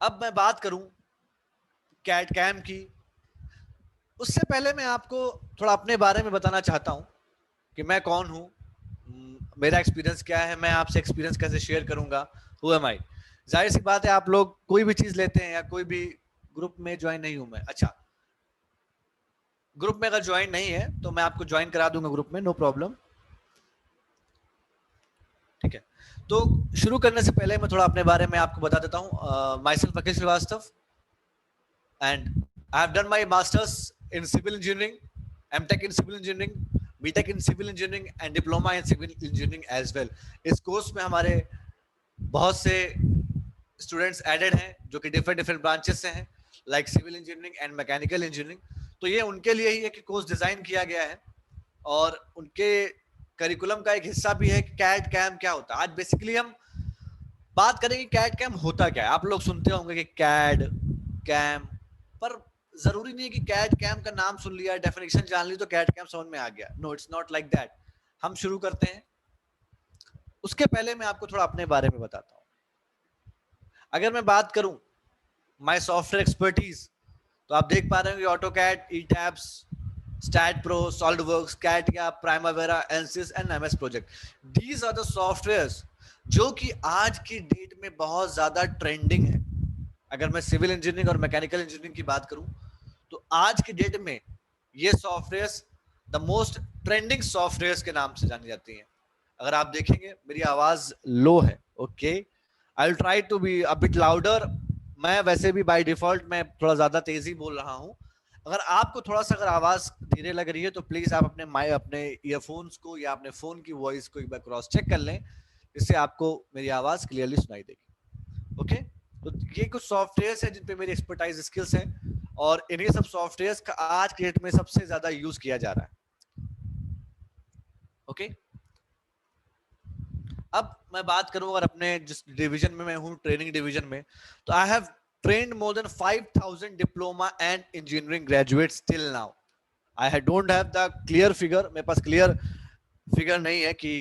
अब मैं बात करूं कैट कैम की, उससे पहले मैं आपको थोड़ा अपने बारे में बताना चाहता हूं कि मैं कौन हूं, मेरा एक्सपीरियंस क्या है, मैं आपसे एक्सपीरियंस कैसे शेयर करूंगा, हु एम आई। जाहिर सी बात है, आप लोग कोई भी चीज लेते हैं या कोई भी ग्रुप में ज्वाइन नहीं हूं मैं। अच्छा, ग्रुप में अगर ज्वाइन नहीं है तो मैं आपको ज्वाइन करा दूंगा ग्रुप में, नो प्रॉब्लम। ठीक है, तो शुरू करने से पहले मैं थोड़ा अपने बारे में आपको बता देता हूँ। Myself Akhil Srivastava, and I have done my masters in civil engineering, MTech in civil engineering, BTech in civil engineering and diploma in civil engineering as well. इस कोर्स में हमारे बहुत से स्टूडेंट्स एडेड हैं जो कि डिफरेंट डिफरेंट ब्रांचेस से हैं, like civil engineering and mechanical engineering. तो ये उनके लिए ही एक कोर्स डिजाइन किया गया है, और उनके करिकुलम का एक हिस्सा भी है कि कैड कैम क्या होता है। आज बेसिकली हम बात करेंगे कैड कैम होता क्या है। आप लोग सुनते होंगे कि कैड कैम, पर जरूरी नहीं है कि कैड कैम का नाम सुन लिया, डेफिनेशन जान ली तो कैड कैम समझ में आ गया। No, it's not like that. हम शुरू करते हैं, उसके पहले मैं आपको थोड़ा अपने बारे में बताता हूँ। अगर मैं बात करूं माय सॉफ्टवेयर एक्सपर्टीज, तो आप देख पा रहे होंगे AutoCAD, ETABS, STAAD Pro, SolidWorks, CATIA, Primavera, ANSYS and MS Project. These are the softwares जो कि आज की डेट में बहुत ज्यादा ट्रेंडिंग है। अगर मैं सिविल इंजीनियरिंग और मैकेनिकल इंजीनियरिंग की बात करूं तो आज की डेट में ये softwares the most trending softwares के नाम से जानी जाती हैं। अगर आप देखेंगे मेरी आवाज लो है, okay, I will try to be a bit louder. मैं वैसे भी बाय डिफॉल्ट मैं थोड़ा ज्यादा तेजी बोल रहा हूं। अगर आपको थोड़ा सा अगर आवाज धीरे लग रही है तो प्लीज आप अपने ईयरफोन्स को या अपने फोन की वॉइस को एक बार क्रॉस चेक कर लें, जिससे आपको मेरी आवाज क्लियरली सुनाई देगी। ओके, तो ये कुछ सॉफ्टवेयर्स हैं जिन पे मेरी एक्सपर्टाइज स्किल्स हैं, और इन्हीं सब सॉफ्टवेयर्स का आज के डेट में सबसे ज्यादा यूज किया जा रहा है। ओके, अब मैं बात करूं अगर अपने जिस डिवीजन में मैं हूं, ट्रेनिंग डिवीजन में, तो I have trained more than 5000 diploma and engineering graduates till now. I don't have the clear figure, मेरे पास क्लियर फिगर नहीं है कि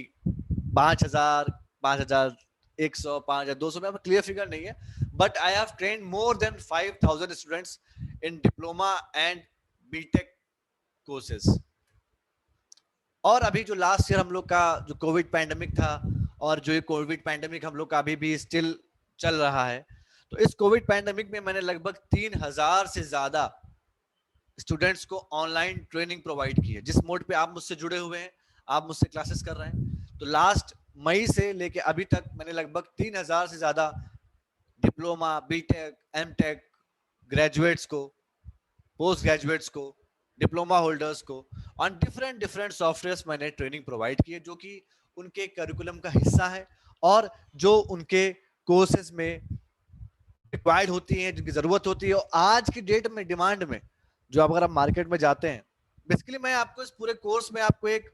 5000, 5100, 5200, में क्लियर फिगर नहीं है, but I have trained more than 5000 students in diploma and BTech courses. और अभी जो लास्ट ईयर हम लोग का जो कोविड पैंडेमिक था, और जो ये कोविड पैंडेमिक हम लोग का अभी भी स्टिल चल रहा है, तो इस कोविड पैंडेमिक में मैंने लगभग 3000 से ज्यादा स्टूडेंट्स को ऑनलाइन ट्रेनिंग प्रोवाइड की है। जिस मोड पे आप मुझसे जुड़े हुए हैं, आप मुझसे क्लासेस कर रहे हैं, तो लास्ट मई से लेके अभी तक मैंने लगभग 3000 से ज्यादा डिप्लोमा, बीटेक, एमटेक ग्रेजुएट्स को, पोस्ट ग्रेजुएट्स को, डिप्लोमा होल्डर्स को ऑन डिफरेंट डिफरेंट सॉफ्टवेयर्स मैंने ट्रेनिंग प्रोवाइड की है, जो कि उनके करिकुलम का हिस्सा है, और जो उनके कोर्सेज में रिक्वायर्ड होती हैं, जिनकी जरूरत होती है, और आज की डेट में डिमांड में, जो आप अगर आप मार्केट में जाते हैं। बेसिकली मैं आपको इस पूरे कोर्स में आपको एक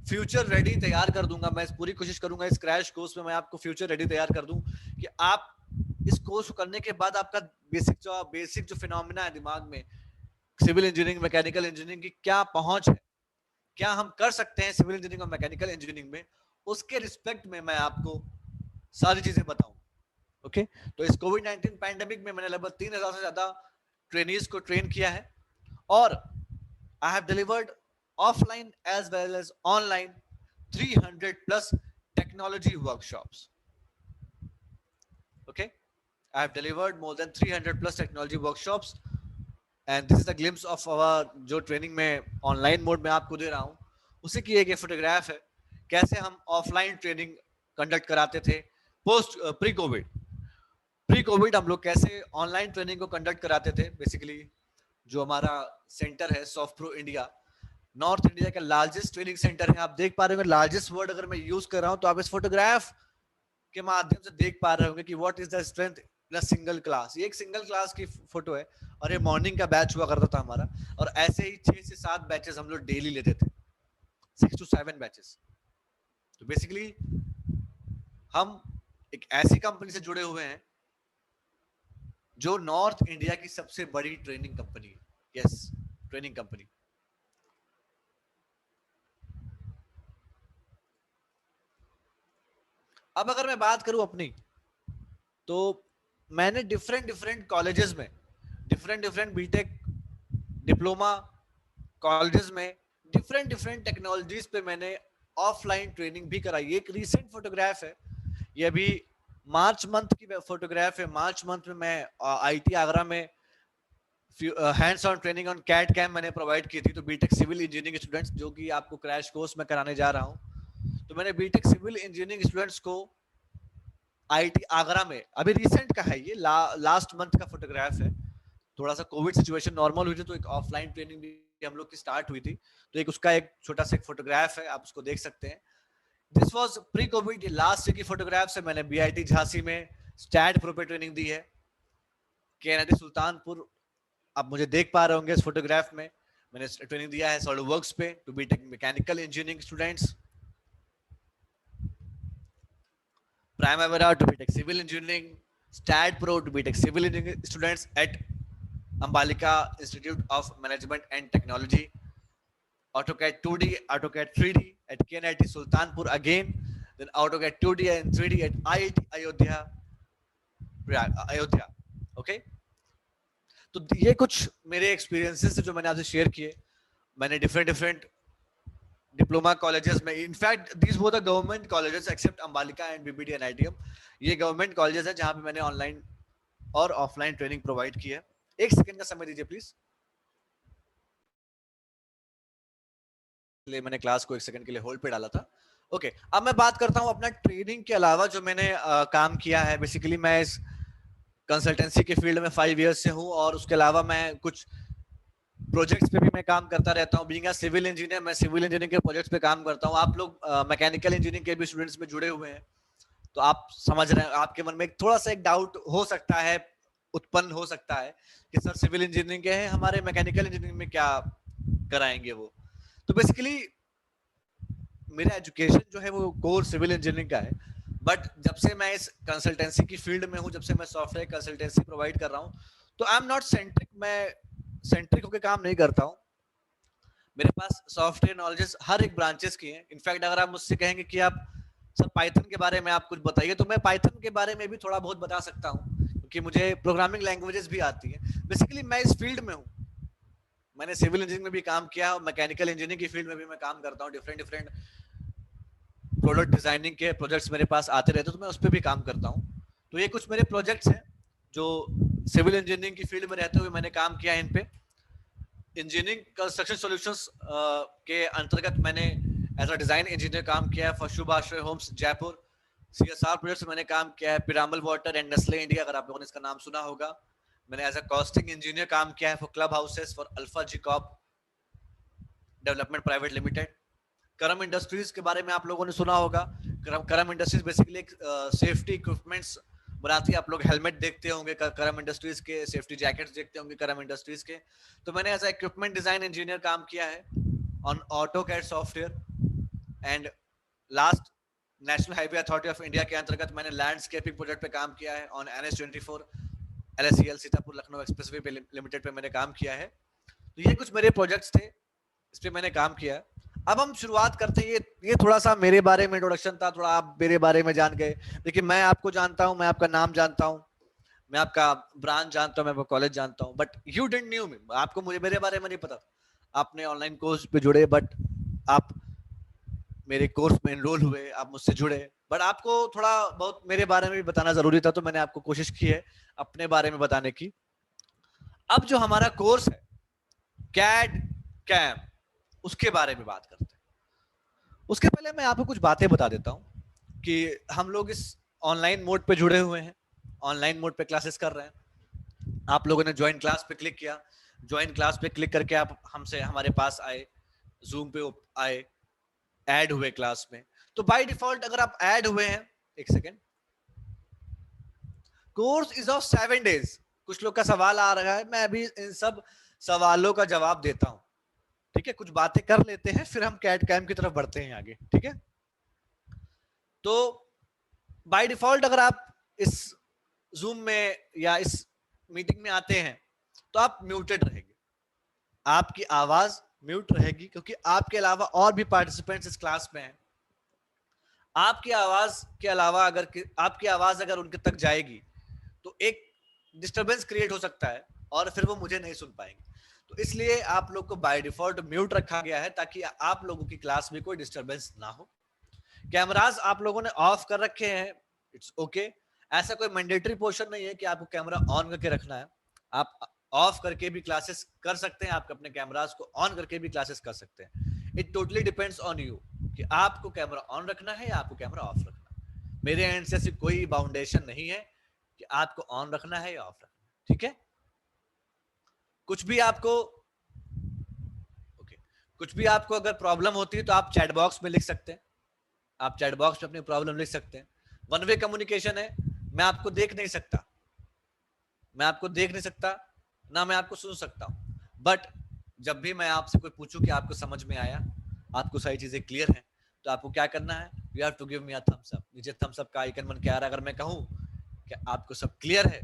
फ्यूचर रेडी तैयार कर दूंगा। मैं इस पूरी कोशिश करूंगा इस क्रैश कोर्स में मैं आपको फ्यूचर रेडी तैयार कर दूं, कि आप इस कोर्स को करने के बाद आपका बेसिक जो फिनोमिना है दिमाग में, सिविल इंजीनियरिंग, मैकेनिकल इंजीनियरिंग की क्या पहुंच है, क्या हम कर सकते हैं सिविल इंजीनियरिंग और मैकेनिकल इंजीनियरिंग में, उसके रिस्पेक्ट में मैं आपको सारी चीजें बताऊं। ओके, तो इस कोविड 19 पैंडेमिक में मैंने लगभग 3000 से ज्यादा ट्रेनीज को ट्रेन किया है, और I have delivered offline as well as online 300 plus technology workshops. Okay, I have delivered more than 300 plus technology workshops, and this is the glimpse of our जो ट्रेनिंग में ऑनलाइन मोड में आपको दे रहा हूँ, उसी की एक फोटोग्राफ है, कैसे हम ऑफलाइन ट्रेनिंग कंडक्ट कराते थे पोस्ट प्री कोविड हम लोग कैसे ऑनलाइन ट्रेनिंग को कंडक्ट कराते थे। बेसिकली जो हमारा सेंटर है soft pro India, north India का लार्जेस्ट ट्रेनिंग सेंटर है। आप देख पा रहे होंगे, लार्जेस्ट वर्ड अगर मैं यूज कर रहा हूं तो आप इस फोटोग्राफ के माध्यम से देख पा रहे होंगे कि what is the strength in single class. ये एक सिंगल क्लास की फोटो है, और ये मॉर्निंग का बैच हुआ करता था हमारा, और ऐसे ही 6 से 7 बैचेस हम लोग डेली लेते थे, 6 to 7 बैचेस। तो बेसिकली हम एक ऐसी कंपनी से जुड़े हुए हैं जो नॉर्थ इंडिया की सबसे बड़ी ट्रेनिंग कंपनी है। Yes, training company. अब अगर मैं बात करूं अपनी, तो मैंने डिफरेंट डिफरेंट कॉलेजेस में, different different BTech diploma colleges में, डिफरेंट डिफरेंट टेक्नोलॉजीज पे मैंने ऑफलाइन ट्रेनिंग भी कराई। एक रीसेंट फोटोग्राफ है, ये अभी मार्च मंथ की फोटोग्राफ है। मार्च मंथ में मैं आईटी आगरा में hands on training on CAD CAM मैंने प्रोवाइड की थी। तो बीटेक सिविल इंजीनियरिंग स्टूडेंट्स, जो कि आपको क्रैश कोर्स में कराने जा रहा हूँ, तो मैंने बीटेक सिविल इंजीनियरिंग स्टूडेंट्स को आईटी आगरा में, अभी रिसेंट का है ये, लास्ट मंथ का फोटोग्राफ है। थोड़ा सा कोविड सिचुएशन नॉर्मल हुई थी तो एक ऑफलाइन ट्रेनिंग भी हम लोग की स्टार्ट हुई थी, तो एक उसका एक छोटा सा एक फोटोग्राफ है, आप उसको देख सकते हैं। This was pre Covid, last year की फोटोग्राफ से। मैंने बीआईटी झांसी में स्टैट प्रो पे ट्रेनिंग दी है। केएनआईटी सुल्तानपुर, आप मुझे देख पा रहे होंगे इस फोटोग्राफ में, मैंने ट्रेनिंग दिया है सॉलिडवर्क्स पे to BTech mechanical engineering students. Primavera to BTech Civil Engineering, STAD Pro to BTech Civil Engineering students at Ambalika Institute of Management and Technology, AutoCAD 2D, AutoCAD 3D at KNIT Sultanpur again, then AutoCAD 2D and 3D at IIT Ayodhya, Ayodhya. Okay? तो ये कुछ मेरे experiences जो मैंने आपसे share किए। मैंने different different diploma colleges में, इनफैक्ट दीज वो the government colleges except Ambalika and BBD and ITM, ये गवर्नमेंट कॉलेजेस हैं जहां पे मैंने ऑनलाइन और ऑफलाइन ट्रेनिंग प्रोवाइड की है। एक सेकंड का समय दीजिए प्लीज, मैंने क्लास को एक सेकंड के लिए होल्ड पे डाला था। ओके, अब मैं बात करता हूं अपना ट्रेनिंग के अलावा जो मैंने काम किया है। बेसिकली मैं इस कंसल्टेंसी के फील्ड में 5 इयर्स से हूं, और उसके अलावा मैं कुछ प्रोजेक्ट्स पे भी मैं काम करता रहता हूँ। बीइंग अ सिविल इंजीनियर, मैं सिविल इंजीनियरिंग के प्रोजेक्ट्स पे काम करता हूँ। आप लोग मैकेनिकल इंजीनियरिंग के भी स्टूडेंट्स में जुड़े हुए हैं, तो आप समझ रहे हैं, आपके मन में थोड़ा सा एक डाउट हो सकता है, उत्पन्न हो सकता है कि सर सिविल इंजीनियरिंग के हैं, हमारे मैकेनिकल इंजीनियरिंग में क्या कराएंगे वो। तो बेसिकली मेरा एजुकेशन जो है वो कोर सिविल इंजीनियरिंग का है, बट जब से मैं इस कंसल्टेंसी की फील्ड में हूँ, जब से मैं सॉफ्टवेयर कंसल्टेंसी प्रोवाइड कर रहा हूँ, तो आई एम नॉट सेंट्रिक, मैं सेंट्रिक होकर काम नहीं करता हूँ। मेरे पास सॉफ्टवेयर नॉलेजेस हर एक ब्रांचेस की हैं। इनफैक्ट अगर आप मुझसे कहेंगे कि आप सर पाइथन के बारे में आप कुछ बताइए, तो मैं पाइथन के बारे में भी थोड़ा बहुत बता सकता हूँ, क्योंकि मुझे प्रोग्रामिंग लैंग्वेजेस भी आती है। बेसिकली मैं इस फील्ड में हूँ, मैंने सिविल इंजीनियरिंग में भी काम किया, और मैकेनिकल इंजीनियरिंग की फील्ड में भी मैं काम करता हूँ। डिफरेंट डिफरेंट प्रोडक्ट डिजाइनिंग के प्रोजेक्ट्स मेरे पास आते रहते हैं, तो मैं उस पर भी काम करता हूँ। तो ये कुछ मेरे प्रोजेक्ट्स हैं जो सिविल इंजीनियरिंग की फील्ड में रहते हुए मैंने काम किया है इन पे। इंजीनियरिंग कंस्ट्रक्शन सॉल्यूशंस के अंतर्गत मैंने एज अ डिजाइन इंजीनियर काम किया है फॉर शुभ आश्रय होम्स जयपुर। सीएसआर प्रोजेक्ट्स मैंने काम किया है, Piramal water and Nestle India, अगर आप लोगों ने इसका नाम सुना होगा। मैंने एज अ कॉस्टिंग इंजीनियर काम किया है for club houses for alpha G corp development private limited. Karam industries के बारे में आप लोगों ने सुना होगा। करम इंडस्ट्रीज बेसिकली एक सेफ्टी इक्विपमेंट्स बनाती है। आप लोग हेलमेट देखते होंगे करम इंडस्ट्रीज के, सेफ्टी जैकेट्स देखते होंगे करम इंडस्ट्रीज के। तो मैंने एज इक्विपमेंट डिजाइन इंजीनियर काम किया है on AutoCAD software. And last, national highway authority of India के अंतर्गत मैंने लैंडस्केपिंग प्रोजेक्ट पे काम किया है on NH24 LSEL Sitapur Lucknow expressway पे लिमिटेड पे मैंने काम किया है। तो ये कुछ मेरे प्रोजेक्ट्स थे, इस पे मैंने काम किया। अब हम शुरुआत करते हैं। ये थोड़ा सा मेरे बारे में इंट्रोडक्शन था, थोड़ा आप मेरे बारे में जान गए। लेकिन मैं आपको जानता हूं, मैं आपका नाम जानता हूं, मैं आपका ब्रांच जानता हूं, मैं आपका कॉलेज जानता हूं, बट यू डिडंट न्यू मी। आपको मुझे मेरे बारे में नहीं पता। आपने ऑनलाइन कोर्स पे जुड़े, बट आप मेरे कोर्स में एनरोल हुए, आप मुझसे जुड़े, बट आपको थोड़ा बहुत मेरे बारे में भी बताना जरूरी था, तो मैंने आपको कोशिश की है अपने बारे में बताने की। अब जो हमारा कोर्स है कैड कैम, उसके बारे में बात करते हैं। उसके पहले मैं आपको कुछ बातें बता देता हूं कि हम लोग इस ऑनलाइन मोड पे जुड़े हुए हैं, ऑनलाइन मोड पे क्लासेस कर रहे हैं। आप लोगों ने ज्वाइन क्लास पे क्लिक किया, ज्वाइन क्लास पे क्लिक करके आप हमसे हमारे पास आए, जूम पे आए, ऐड हुए क्लास में। तो बाय डिफॉल्ट अगर आप ऐड हुए हैं, एक second, course is of 7 days. कुछ लोग का सवाल आ रहा है, मैं अभी इन सब सवालों का जवाब देता हूं, ठीक है। कुछ बातें कर लेते हैं, फिर हम कैड कैम की तरफ बढ़ते हैं आगे, ठीक है। तो बाय डिफॉल्ट अगर आप इस जूम में या इस मीटिंग में आते हैं, तो आप म्यूटेड रहेंगे, आपकी आवाज म्यूट रहेगी, क्योंकि आपके अलावा और भी पार्टिसिपेंट्स इस क्लास में हैं। आपकी आवाज के अलावा अगर आपकी आवाज अगर उनके तक जाएगी, तो एक डिस्टरबेंस क्रिएट हो सकता है और फिर वो मुझे नहीं सुन पाएंगे। तो इसलिए आप लोग को बाय डिफॉल्ट म्यूट रखा गया है ताकि आप लोगों की क्लास में कोई डिस्टरबेंस ना हो। कैमरास आप लोगों ने ऑफ कर रखे हैं, इट्स ओके। ऐसा कोई मैंडेटरी पोर्शन नहीं है कि आपको कैमरा ऑन करके रखना है। आप ऑफ करके भी क्लासेस कर सकते हैं, आप अपने कैमरास को ऑन करके भी क्लासेस कर सकते हैं। It totally depends on you कि आपको कैमरा ऑन रखना है या आपको कैमरा ऑफ रखना है। मेरे एंड से ऐसी कोई बाउंडेशन नहीं है कि आपको ऑन रखना है या ऑफ रखना है, ठीक है। कुछ भी आपको कुछ भी आपको अगर प्रॉब्लम होती है तो आप चैट बॉक्स में लिख सकते हैं, आप चैट बॉक्स में अपनी प्रॉब्लम लिख सकते हैं। वन वे कम्युनिकेशन है, मैं आपको देख नहीं सकता, मैं आपको देख नहीं सकता ना मैं आपको सुन सकता हूं, बट जब भी मैं आपसे कोई पूछूं कि आपको समझ में आया, आपको सारी चीजें क्लियर हैं, तो आपको क्या करना है, you have to give me a thumbs up. नीचे थम्स अप का आइकन बन के आ रहा है। अगर मैं कहूं कि आपको सब क्लियर है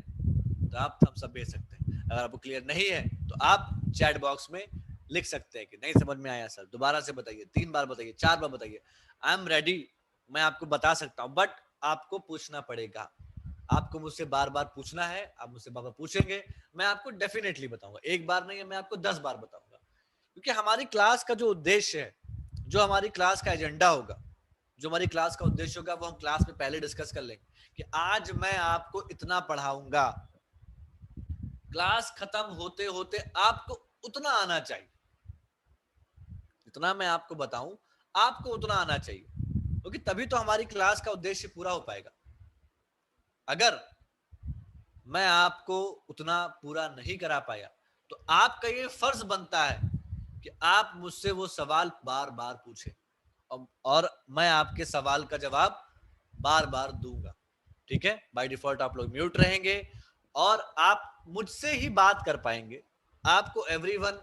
तो आप थम्स अप भेज सकते हैं। अगर आपको क्लियर नहीं है तो आप चैट बॉक्स में लिख सकते हैं कि नहीं समझ में आया सर, दोबारा से बताइए, 3 बार बताइए, 4 बार बताइए। आई एम रेडी, मैं आपको बता सकता हूं, बट आपको पूछना पड़ेगा। आपको मुझसे बार बार पूछना है, आप मुझसे बार बार पूछेंगे, मैं आपको डेफिनेटली बताऊंगा। एक बार नहीं है, मैं आपको 10 बार बताऊंगा। क्योंकि हमारी क्लास का जो उद्देश्य है, जो हमारी क्लास का एजेंडा होगा, जो हमारी क्लास का उद्देश्य होगा, वो हम क्लास में पहले डिस्कस कर लेंगे कि आज मैं आपको इतना पढ़ाऊंगा। क्लास खत्म होते होते आपको उतना आना चाहिए, जितना मैं आपको बताऊं आपको उतना आना चाहिए, क्योंकि तभी तो हमारी क्लास का उद्देश्य पूरा हो पाएगा। अगर मैं आपको उतना पूरा नहीं करा पाया तो आपका ये फर्ज बनता है कि आप मुझसे वो सवाल बार बार पूछें और मैं आपके सवाल का जवाब बार बार दूंगा, ठीक है। बाय डिफॉल्ट आप लोग म्यूट रहेंगे और आप मुझसे ही बात कर पाएंगे। आपको एवरीवन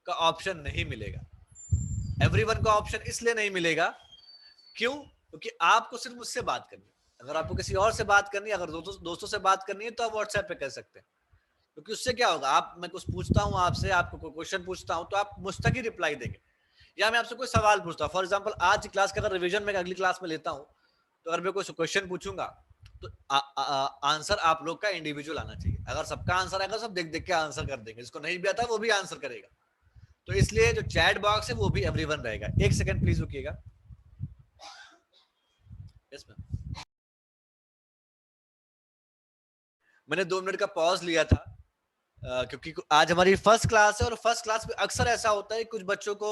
का ऑप्शन नहीं मिलेगा। एवरीवन का ऑप्शन इसलिए नहीं मिलेगा, क्यों? क्योंकि आपको सिर्फ मुझसे बात करनी है। अगर आपको किसी और से बात करनी है, अगर दोस्तों से बात करनी है, तो आप व्हाट्सएप पे कर सकते हैं। क्योंकि उससे क्या होगा, आप मैं कुछ पूछता हूं आपसे, आपको कोई क्वेश्चन पूछता हूं तो आप मुझ तक ही रिप्लाई देंगे, या मैं आपसे कोई सवाल पूछता हूं। फॉर एग्जांपल आज की क्लास का अगर रिवीजन में अगली क्लास में लेता हूं, तो अगर मैं कोई क्वेश्चन पूछूंगा तो आंसर आप लोग का इंडिविजुअल आना चाहिए। अगर सबका आंसर आएगा, सब देख देख के आंसर कर देंगे, जिसको नहीं भी आता वो भी आंसर करेगा। तो इसलिए जो चैट बॉक्स है वो भी एवरीवन रहेगा। एक सेकंड प्लीज रुकिएगा। यस मैम, मैंने 2 मिनट का पॉज लिया था क्योंकि आज हमारी फर्स्ट क्लास है और फर्स्ट क्लास में अक्सर ऐसा होता है कुछ बच्चों को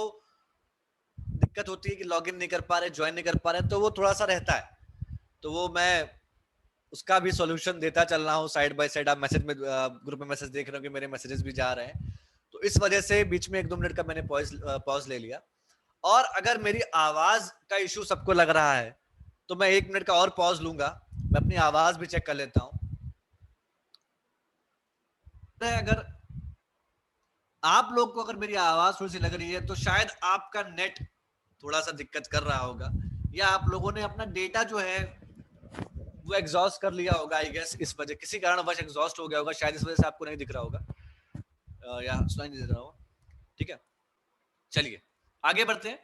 दिक्कत होती है कि लॉगिन नहीं कर पा रहे, ज्वाइन नहीं कर पा रहे, तो वो थोड़ा सा रहता है। तो वो मैं उसका भी सॉल्यूशन देता चल रहा हूँ साइड बाय साइड। आप मैसेज में ग्रुप में मैसेज देख रहे हो कि मेरे मैसेजेस भी जा रहे हैं, तो इस वजह से बीच में 1-2 मिनट का मैंने पॉज ले लिया। और अगर मेरी आवाज का इशू सबको लग रहा है तो मैं 1 मिनट का और पॉज लूंगा, मैं अपनी आवाज भी चेक कर लेता हूँ। अगर आप लोग को अगर मेरी आवाज थोड़ी सी लग रही है तो शायद आपका नेट थोड़ा सा दिक्कत कर रहा होगा, या आप लोगों ने अपना डेटा जो है वो एग्जॉस्ट कर लिया होगा। आई गेस इस वजह, किसी कारणवश एग्जॉस्ट हो गया होगा, शायद इस वजह से आपको नहीं दिख रहा होगा या सुनाई नहीं दे रहा होगा, ठीक है। चलिए आगे बढ़ते हैं।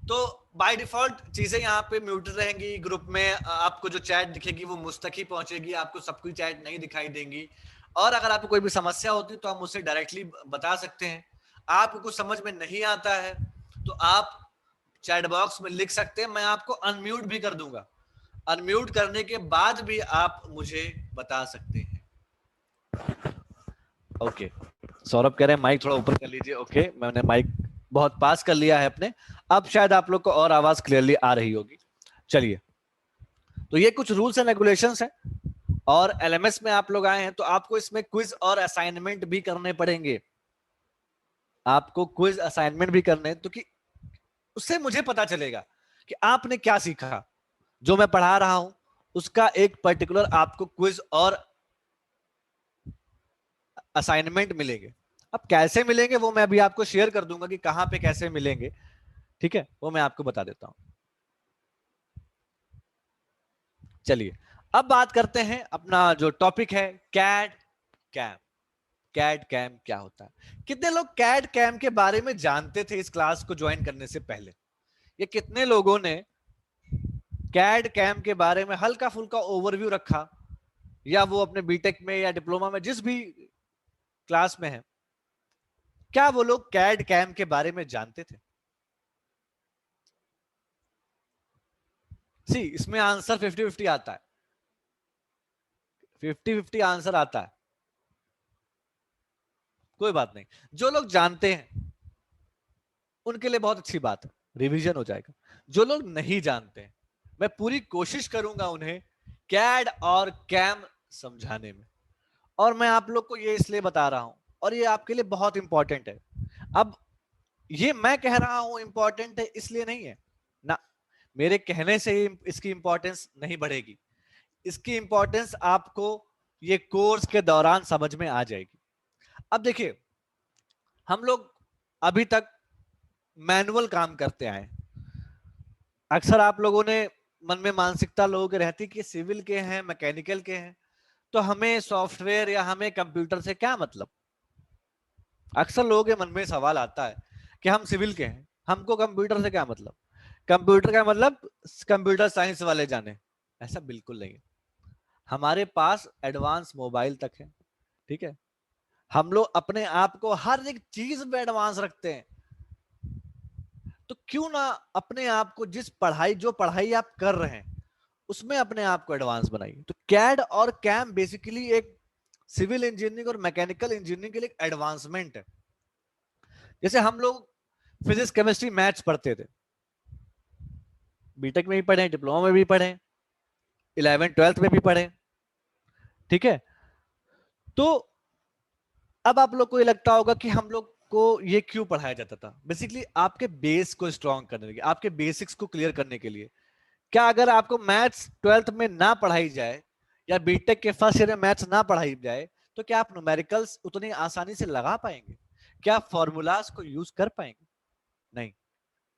तो बाय डिफॉल्ट चीजें यहाँ पे म्यूटेड रहेंगी। ग्रुप में आपको जो चैट दिखेगी वो मुझ तक ही पहुंचेगी, आपको सबकी चैट नहीं दिखाई देंगी। और अगर आपको कोई भी समस्या होती है तो आप मुझसे डायरेक्टली बता सकते हैं। आपको कुछ समझ में नहीं आता है तो आप चैट बॉक्स में लिख सकते हैं, मैं आपको अनम्यूट भी कर दूंगा। अनम्यूट करने के बाद भी आप मुझे बता सकते हैं। ओके, सौरभ कह रहे हैं माइक थोड़ा ऊपर कर लीजिए। ओके, मैंने माइक बहुत पास कर लिया है अपने, अब शायद आप लोग को और आवाज क्लियरली आ रही होगी। चलिए, तो ये कुछ रूल्स एंड रेगुलेशंस हैं, और एलएमएस में आप लोग आए हैं तो आपको इसमें क्विज और असाइनमेंट भी करने पड़ेंगे। आपको क्विज असाइनमेंट भी करने, तो कि उससे मुझे पता चलेगा कि आपने क्या सीखा। जो मैं पढ़ा रहा हूं उसका एक पर्टिकुलर आपको क्विज और असाइनमेंट मिलेंगे। अब कैसे मिलेंगे वो मैं अभी आपको शेयर कर दूंगा कि कहां पे कैसे मिलेंगे, ठीक है, वो मैं आपको बता देता हूं। चलिए अब बात करते हैं अपना जो टॉपिक है, कैड कैम। कैड कैम क्या होता है? कितने लोग कैड कैम के बारे में जानते थे इस क्लास को ज्वाइन करने से पहले? ये कितने लोगों ने कैड कैम के बारे में हल्का फुल्का ओवरव्यू रखा या वो अपने बीटेक में या डिप्लोमा में जिस भी क्लास में है, क्या वो लोग कैड कैम के बारे में जानते थे? सी, इसमें आंसर 50-50 आता है, 50-50 आंसर आता है। कोई बात नहीं, जो लोग जानते हैं उनके लिए बहुत अच्छी बात है, रिवीजन हो जाएगा। जो लोग नहीं जानते हैं, मैं पूरी कोशिश करूंगा उन्हें कैड और कैम समझाने में। और मैं आप लोग को ये इसलिए बता रहा हूं, और ये आपके लिए बहुत इंपॉर्टेंट है। अब ये मैं कह रहा हूं इंपॉर्टेंट है इसलिए नहीं है ना, मेरे कहने से ही इसकी इंपॉर्टेंस नहीं बढ़ेगी। इसकी इंपॉर्टेंस आपको ये कोर्स के दौरान समझ में आ जाएगी। अब देखिए, हम लोग अभी तक मैनुअल काम करते आए। अक्सर आप लोगों ने मन में मानसिकता लोगों की रहती कि सिविल के हैं, मैकेनिकल के हैं, तो हमें सॉफ्टवेयर या हमें कंप्यूटर से क्या मतलब। अक्सर लोगों के मन में सवाल आता है कि हम सिविल के हैं, हमको कंप्यूटर से क्या मतलब, कंप्यूटर का मतलब कंप्यूटर साइंस वाले जाने। ऐसा बिल्कुल नहीं है। हमारे पास एडवांस मोबाइल तक है, ठीक है। हम लोग अपने आप को हर एक चीज में एडवांस रखते हैं, तो क्यों ना अपने आप को जिस पढ़ाई, जो पढ़ाई आप कर रहे हैं उसमें अपने आप को एडवांस बनाइए। तो कैड और कैम बेसिकली एक सिविल इंजीनियरिंग और मैकेनिकल इंजीनियरिंग के लिए एडवांसमेंट है। जैसे हम लोग फिजिक्स केमिस्ट्री मैथ्स पढ़ते थे, बीटेक में भी पढ़े, डिप्लोमा में भी पढ़े, 11th-12th में भी पढ़े, ठीक है। तो अब आप लोग को ये लगता होगा कि हम लोग को ये क्यों पढ़ाया जाता था। बेसिकली आपके बेस को स्ट्रॉन्ग करने के लिए, आपके बेसिक्स को क्लियर करने के लिए। क्या अगर आपको मैथ्स 12th में ना पढ़ाई जाए या बीटेक के फर्स्ट ईयर में मैथ्स ना पढ़ाई जाए, तो क्या आप न्यूमेरिकल्स उतनी आसानी से लगा पाएंगे? क्या फॉर्मूलाज को यूज कर पाएंगे? नहीं।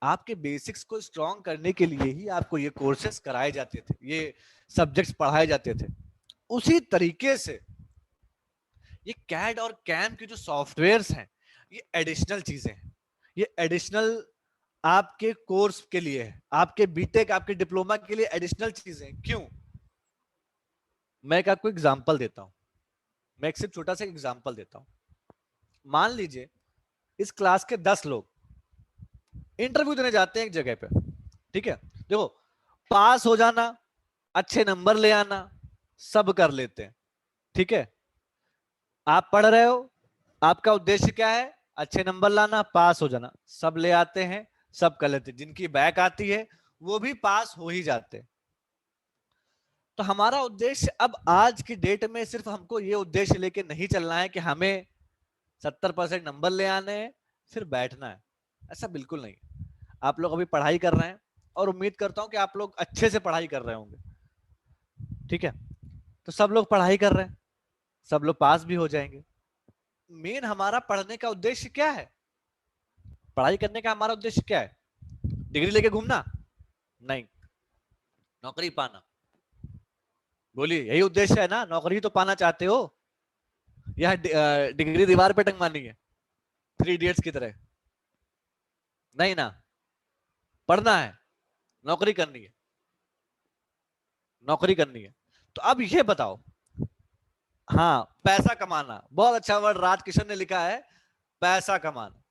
आपके बेसिक्स को स्ट्रॉन्ग करने के लिए ही आपको ये कोर्सेस कराए जाते थे, ये सब्जेक्ट्स पढ़ाए जाते थे। उसी तरीके से ये कैड और कैम की जो सॉफ्टवेयर्स हैं, ये एडिशनल चीजें हैं। ये एडिशनल आपके कोर्स के लिए है, आपके बीटेक, आपके डिप्लोमा के लिए एडिशनल चीजें। क्यों? मैं एक आपको एग्जांपल देता हूं, मैं एक सिर्फ छोटा सा एग्जांपल देता हूं। मान लीजिए इस क्लास के 10 लोग इंटरव्यू देने जाते हैं एक जगह पे, ठीक है। देखो, पास हो जाना, अच्छे नंबर ले आना, सब कर लेते हैं, ठीक है। आप पढ़ रहे हो, आपका उद्देश्य क्या है? अच्छे नंबर लाना, पास हो जाना, सब ले आते हैं, सब कर लेते हैं। जिनकी बैक आती है वो भी पास हो ही जाते हैं। तो हमारा उद्देश्य अब आज की डेट में सिर्फ हमको ये उद्देश्य लेके नहीं चलना है कि हमें 70% नंबर ले आने हैं फिर बैठना है। ऐसा बिल्कुल नहीं। आप लोग अभी पढ़ाई कर रहे हैं और उम्मीद करता हूं कि आप लोग अच्छे से पढ़ाई कर रहे होंगे, ठीक है। तो सब लोग पढ़ाई कर रहे हैं, सब लोग पास भी हो जाएंगे। मेन हमारा पढ़ने का उद्देश्य क्या है? पढ़ाई करने का हमारा उद्देश्य क्या है? डिग्री लेके घूमना? नहीं। नौकरी पाना? बोलिए, यही उद्देश्य है ना? नौकरी तो पाना चाहते हो, या डिग्री दीवार पे टंगवानी है 3 इडियट्स की तरह? नहीं ना, पढ़ना है, नौकरी करनी है, नौकरी करनी है। तो अब ये बताओ, हाँ, पैसा कमाना, बहुत अच्छा वर्ड राज किशन ने लिखा है, पैसा कमाना।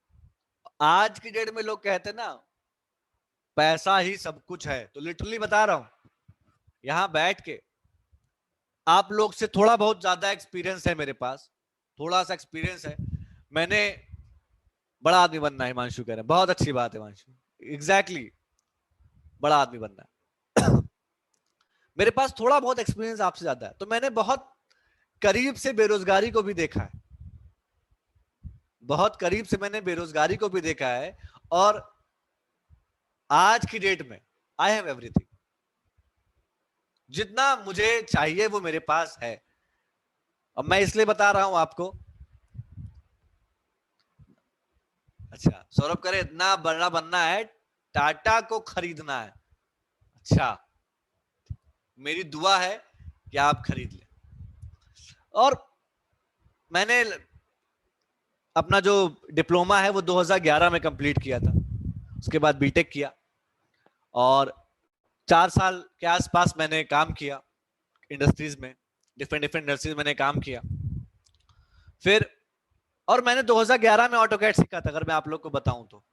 आज की डेट में लोग कहते हैं ना पैसा ही सब कुछ है, तो लिटरली बता रहा हूं, यहां बैठ के आप लोग से थोड़ा बहुत ज्यादा एक्सपीरियंस है मेरे पास, थोड़ा सा एक्सपीरियंस है। मैंने बड़ा आदमी बनना है, हिमांशु कह रहे हैं, बहुत अच्छी बात है हिमांशु, एग्जैक्टली, बड़ा आदमी बनना है। मेरे पास थोड़ा बहुत एक्सपीरियंस आपसे ज्यादा है, तो मैंने बहुत करीब से बेरोजगारी को भी देखा है, बहुत करीब से मैंने बेरोजगारी को भी देखा है। और आज की डेट में आई हैव एवरीथिंग, जितना मुझे चाहिए वो मेरे पास है। अब मैं इसलिए बता रहा हूं आपको, अच्छा सौरभ करे इतना बड़ा बनना है, टाटा को खरीदना है। अच्छा, मेरी दुआ है कि आप खरीद लें। और मैंने अपना जो डिप्लोमा है वो 2011 में कंप्लीट किया था, उसके बाद बीटेक किया और 4 साल के आसपास मैंने काम किया इंडस्ट्रीज में। डिफरेंट डिफरेंट इंडस्ट्रीज मैंने काम किया। फिर और मैंने 2011 में ऑटोकैड सीखा था, अगर मैं आप लोग को बताऊं तो।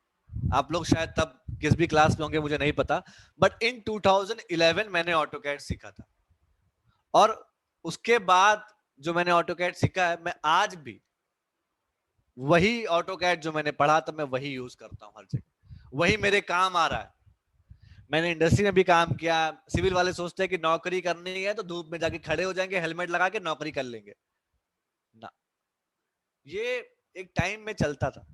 आप लोग शायद तब किस भी क्लास में होंगे मुझे नहीं पता, बट इन 2011 मैंने ऑटोकैड सीखा था। और उसके बाद जो मैंने ऑटोकैड सीखा है, मैं आज भी वही ऑटोकैड जो मैंने पढ़ा था मैं वही यूज करता हूं हर जगह, वही मेरे काम आ रहा है। मैंने इंडस्ट्री में भी काम किया। सिविल वाले सोचते हैं कि नौकरी करनी है तो धूप में जाके खड़े हो जाएंगे, हेलमेट लगा के नौकरी कर लेंगे ना। ये एक टाइम में चलता था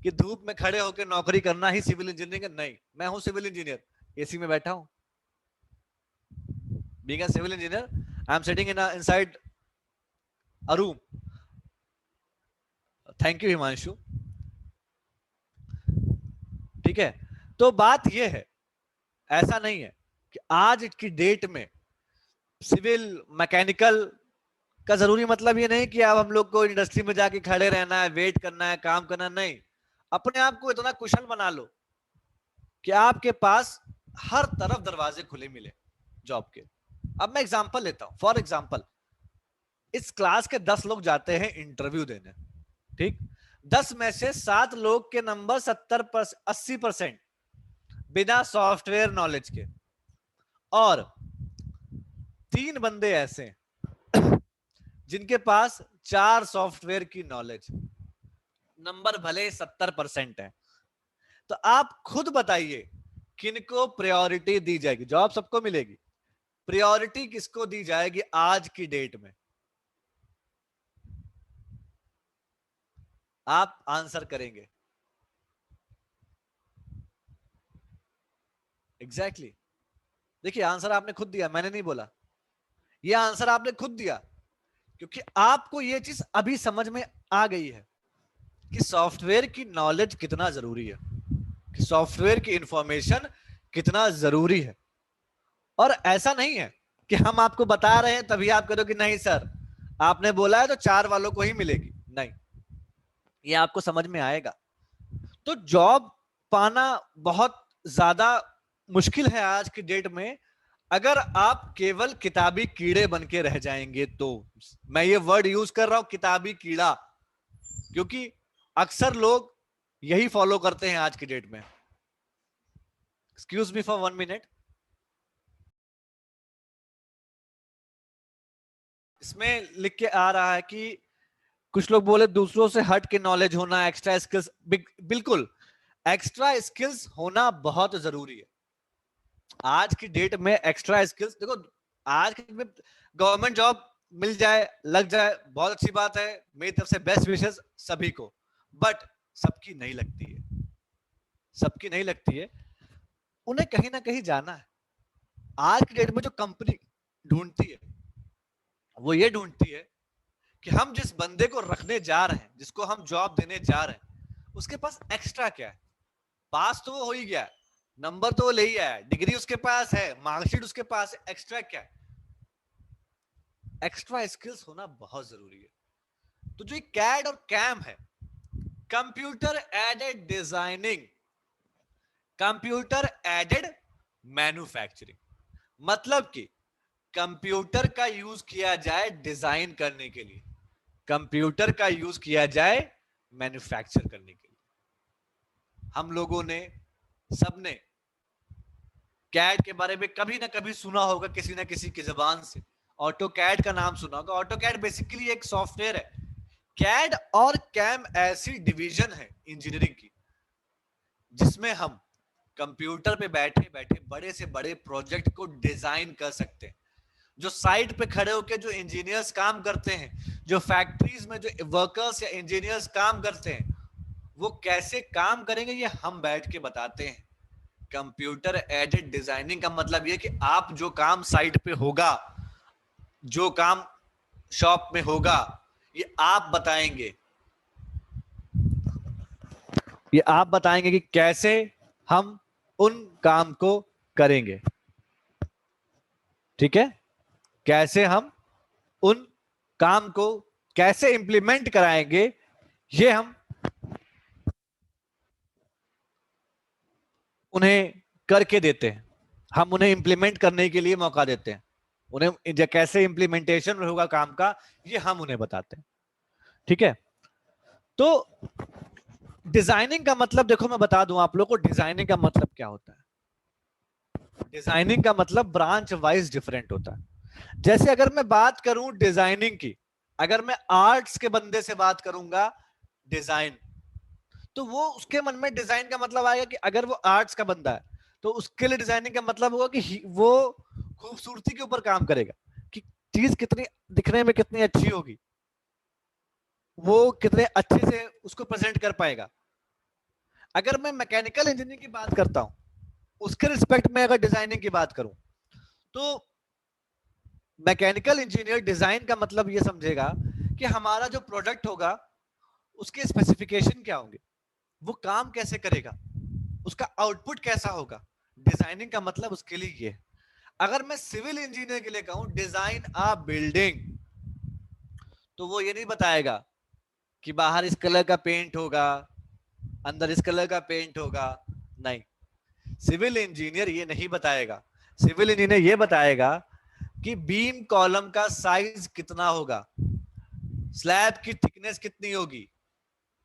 कि धूप में खड़े होकर नौकरी करना ही सिविल इंजीनियरिंग है। नहीं, मैं हूं सिविल इंजीनियर, एसी में बैठा हूं। Being a civil engineer, I am sitting inside a room. Thank you Himanshu. ठीक है, तो बात यह है, ऐसा नहीं है कि आज की डेट में सिविल मैकेनिकल का जरूरी मतलब ये नहीं कि अब हम लोग को इंडस्ट्री में जाके खड़े रहना है, वेट करना है, काम करना नहीं। अपने आप को इतना कुशल बना लो कि आपके पास हर तरफ दरवाजे खुले मिले जॉब के। अब मैं एग्जांपल लेता हूं, फॉर एग्जांपल इस क्लास के 10 लोग जाते हैं इंटरव्यू देने, ठीक। 10 में से 7 लोग के नंबर 80% बिना सॉफ्टवेयर नॉलेज के, और 3 बंदे ऐसे जिनके पास 4 सॉफ्टवेयर की नॉलेज, नंबर भले 70% है। तो आप खुद बताइए किनको प्रायोरिटी दी जाएगी? जॉब सबको मिलेगी, प्रायोरिटी किसको दी जाएगी आज की डेट में? आप आंसर करेंगे। Exactly exactly. देखिए, आंसर आपने खुद दिया, मैंने नहीं बोला। ये आंसर आपने खुद दिया क्योंकि आपको ये चीज अभी समझ में आ गई है कि सॉफ्टवेयर की नॉलेज कितना जरूरी है, कि सॉफ्टवेयर की इंफॉर्मेशन कितना जरूरी है। और ऐसा नहीं है कि हम आपको बता रहे हैं तभी आप करो कि नहीं सर आपने बोला है तो 4 वालों को ही मिलेगी। नहीं, ये आपको समझ में आएगा। तो जॉब पाना बहुत ज्यादा मुश्किल है आज की डेट में, अगर आप केवल किताबी कीड़े बन के रह जाएंगे तो। मैं ये वर्ड यूज कर रहा हूं, किताबी कीड़ा, क्योंकि अक्सर लोग यही फॉलो करते हैं आज की डेट में। Excuse me for 1 minute. इसमें लिख के आ रहा है कि कुछ लोग बोले दूसरों से हट के नॉलेज होना, एक्स्ट्रा स्किल्स। बिल्कुल, एक्स्ट्रा स्किल्स होना बहुत जरूरी है आज की डेट में। एक्स्ट्रा स्किल्स देखो, आज के में गवर्नमेंट जॉब मिल जाए, लग जाए, बहुत अच्छी बात है, मेरी तरफ से बेस्ट विशेस सभी को। बट सबकी नहीं लगती है, सबकी नहीं लगती है। उन्हें कहीं ना कहीं जाना है। आज की डेट में जो कंपनी ढूंढती है वो ये ढूंढती है कि हम जिस बंदे को रखने जा रहे हैं, जिसको हम जॉब देने जा रहे हैं, उसके पास एक्स्ट्रा क्या है। पास तो वो हो ही गया, नंबर तो वो ले ही आया, डिग्री उसके पास है, मार्कशीट उसके पास है, एक्स्ट्रा क्या है? एक्स्ट्रा स्किल्स होना बहुत जरूरी है। तो जो कैड और कैम है, computer aided designing, computer aided manufacturing, मतलब कि कंप्यूटर का यूज किया जाए डिजाइन करने के लिए, कंप्यूटर का यूज किया जाए मैन्युफैक्चर करने के लिए। हम लोगों ने, सबने कैड के बारे में कभी ना कभी सुना होगा, किसी ना किसी की जबान से ऑटो कैड का नाम सुना होगा। ऑटो कैड बेसिकली एक सॉफ्टवेयर है। कैड और कैम ऐसी डिवीजन है इंजीनियरिंग की जिसमें हम कंप्यूटर पे बैठे बैठे बड़े से बड़े प्रोजेक्ट को डिजाइन कर सकते हैं। जो साइट पे खड़े होकर जो इंजीनियर्स काम करते हैं, जो फैक्ट्रीज में जो वर्कर्स या इंजीनियर्स काम करते हैं, वो कैसे काम करेंगे ये हम बैठ के बताते हैं। कंप्यूटर एडेड डिजाइनिंग का मतलब ये कि आप जो काम साइट पे होगा, जो काम शॉप में होगा, ये आप बताएंगे, ये आप बताएंगे कि कैसे हम उन काम को करेंगे। ठीक है, कैसे हम उन काम को कैसे इंप्लीमेंट कराएंगे, ये हम उन्हें करके देते हैं, हम उन्हें इंप्लीमेंट करने के लिए मौका देते हैं। उन्हें कैसे इंप्लीमेंटेशन होगा काम का, ये हम उन्हें बताते हैं। ठीक है, तो डिजाइनिंग का मतलब देखो मैं बता दूं आप लोगों को डिजाइनिंग का मतलब क्या होता है। डिजाइनिंग का मतलब ब्रांच वाइज डिफरेंट होता है। जैसे अगर मैं बात करूं डिजाइनिंग की, अगर मैं आर्ट्स के बंदे से बात करूंगा डिजाइन, तो वो उसके मन में डिजाइन का मतलब आएगा कि अगर वो आर्ट्स का बंदा है तो उसके लिए डिजाइनिंग का मतलब होगा कि वो खूबसूरती के ऊपर काम करेगा, कि चीज कितनी दिखने में कितनी अच्छी होगी, वो कितने अच्छे से उसको प्रेजेंट कर पाएगा। अगर मैं मैकेनिकल इंजीनियरिंग की बात करता हूं, उसके रिस्पेक्ट में अगर डिजाइनिंग की बात करूं, तो मैकेनिकल इंजीनियर डिजाइन का मतलब ये समझेगा कि हमारा जो प्रोडक्ट होगा उसके स्पेसिफिकेशन क्या होंगे, वो काम कैसे करेगा, उसका आउटपुट कैसा होगा। डिजाइनिंग का मतलब उसके लिए ये। अगर मैं सिविल इंजीनियर के लिए कहूं डिजाइन अ बिल्डिंग, तो वो ये नहीं बताएगा कि बाहर इस कलर का पेंट होगा, अंदर इस कलर का पेंट होगा, नहीं। सिविल इंजीनियर ये नहीं बताएगा। सिविल इंजीनियर ये बताएगा कि बीम कॉलम का साइज कितना होगा, स्लैब की थिकनेस कितनी होगी,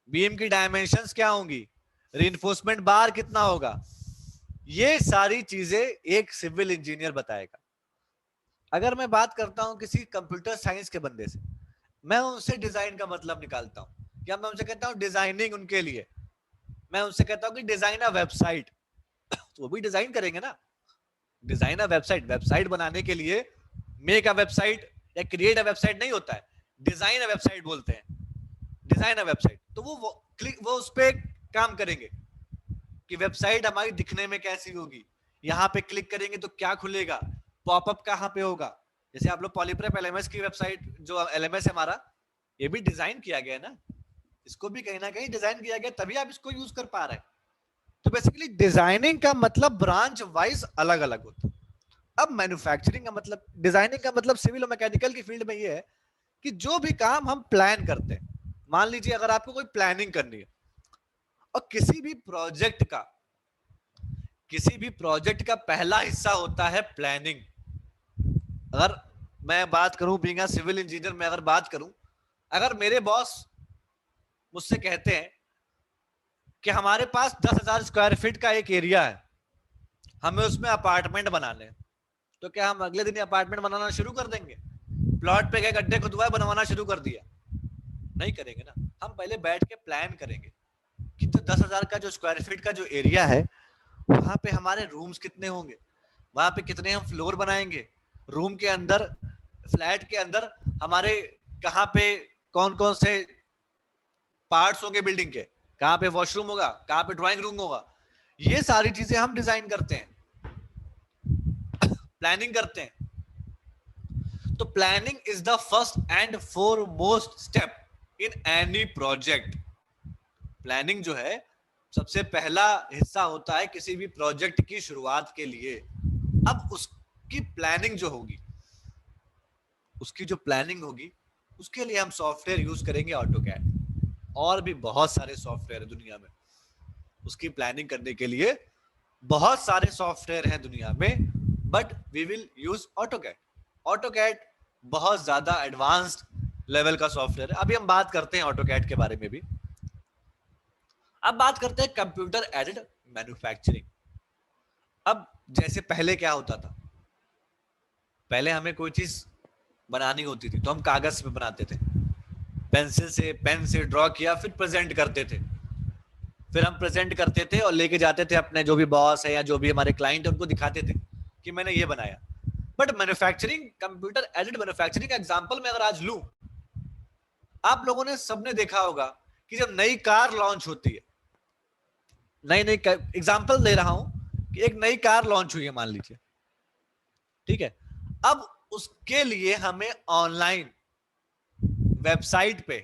बीम की डायमेंशंस क्या होंगी, रीइंफोर्समेंट बार कितना होगा। ये सारी चीजें एक सिविल इंजीनियर बताएगा। अगर मैं बात करता हूं किसी कंप्यूटर साइंस के बंदे से, मैं उनसे डिजाइन का मतलब निकालता हूं, क्या मैं उनसे कहता हूं डिजाइनिंग उनके लिए, मैं उनसे कहता हूं कि डिजाइन अ वेबसाइट, तो वो भी डिजाइन करेंगे ना। डिजाइन अ वेबसाइट, वेबसाइट बनाने के लिए मेक अ वेबसाइट या क्रिएट अ वेबसाइट नहीं होता है, डिजाइन अ वेबसाइट बोलते हैं। डिजाइन अ वेबसाइट, तो वो उस पर काम करेंगे कि वेबसाइट हमारी दिखने में कैसी होगी, यहाँ पे क्लिक करेंगे तो क्या खुलेगा, पॉपअप कहाँ पे होगा। जैसे आप लोग पॉलीप्रेप एलएमएस की वेबसाइट जो एलएमएस है हमारा, ये भी डिजाइन किया गया है ना, इसको भी कहीं ना कहीं डिजाइन किया गया, तभी आप इसको यूज कर पा रहे हैं। तो बेसिकली डिजाइनिंग का मतलब ब्रांच वाइज अलग अलग होता है। अब मैन्युफैक्चरिंग का मतलब, डिजाइनिंग का मतलब सिविल और मैकेनिकल की फील्ड में ये है कि जो भी काम हम प्लान करते हैं, मान लीजिए अगर आपको कोई प्लानिंग करनी है, और किसी भी प्रोजेक्ट का पहला हिस्सा होता है प्लानिंग। अगर मैं बात करूं बीइंग अ सिविल इंजीनियर, मैं अगर बात करूं, अगर मेरे बॉस मुझसे कहते हैं कि हमारे पास 10,000 स्क्वायर फीट का एक एरिया है, हमें उसमें अपार्टमेंट बनाने हैं, तो क्या हम अगले दिन अपार्टमेंट बनाना शुरू कर देंगे? प्लॉट पे गए, गड्ढे खुदवाए, बनवाना शुरू कर दिया? नहीं करेंगे ना। हम पहले बैठ के प्लान करेंगे कि तो 10,000 का जो स्क्वायर फीट का जो एरिया है, वहां पे हमारे रूम्स कितने होंगे, वहां पे कितने हम फ्लोर बनाएंगे, रूम के अंदर, फ्लैट के अंदर हमारे कहाँ पे कौन कौन से पार्ट्स होंगे बिल्डिंग के, कहाँ पे वॉशरूम होगा, कहाँ पे ड्राइंग रूम होगा। ये सारी चीजें हम डिजाइन करते हैं, प्लानिंग करते हैं। तो planning is the first and foremost step in any project. Planning जो है सबसे पहला हिस्सा होता है किसी भी प्रोजेक्ट की शुरुआत के लिए। अब उसकी प्लानिंग जो होगी, उसकी जो प्लानिंग होगी, उसके लिए हम सॉफ्टवेयर यूज करेंगे ऑटोकैड, और भी बहुत सारे सॉफ्टवेयर है दुनिया में उसकी प्लानिंग करने के लिए। बहुत सारे सॉफ्टवेयर हैं दुनिया में, but we will use AutoCAD. AutoCAD बहुत ज्यादा एडवांस्ड लेवल का सॉफ्टवेयर है। अभी हम बात करते हैं ऑटोकैड के बारे में भी। अब बात करते हैं कंप्यूटर एडेड मैन्युफैक्चरिंग। अब जैसे पहले क्या होता था, पहले हमें कोई चीज बनानी होती थी तो हम कागज पे बनाते थे, पेंसिल से, पेन से ड्रॉ किया, फिर प्रेजेंट करते थे। फिर हम प्रेजेंट करते थे और लेके जाते थे अपने जो भी बॉस है या जो भी हमारे क्लाइंट है, उनको दिखाते थे कि मैंने ये बनाया। But manufacturing, computer aided manufacturing का एग्जांपल मैं अगर आज लूं, आप लोगों ने सबने देखा होगा कि जब नई कार लॉन्च होती है, नई नई एग्जांपल दे रहा हूं कि एक नई कार लॉन्च हुई है मान लीजिए, ठीक है। अब उसके लिए हमें ऑनलाइन वेबसाइट पे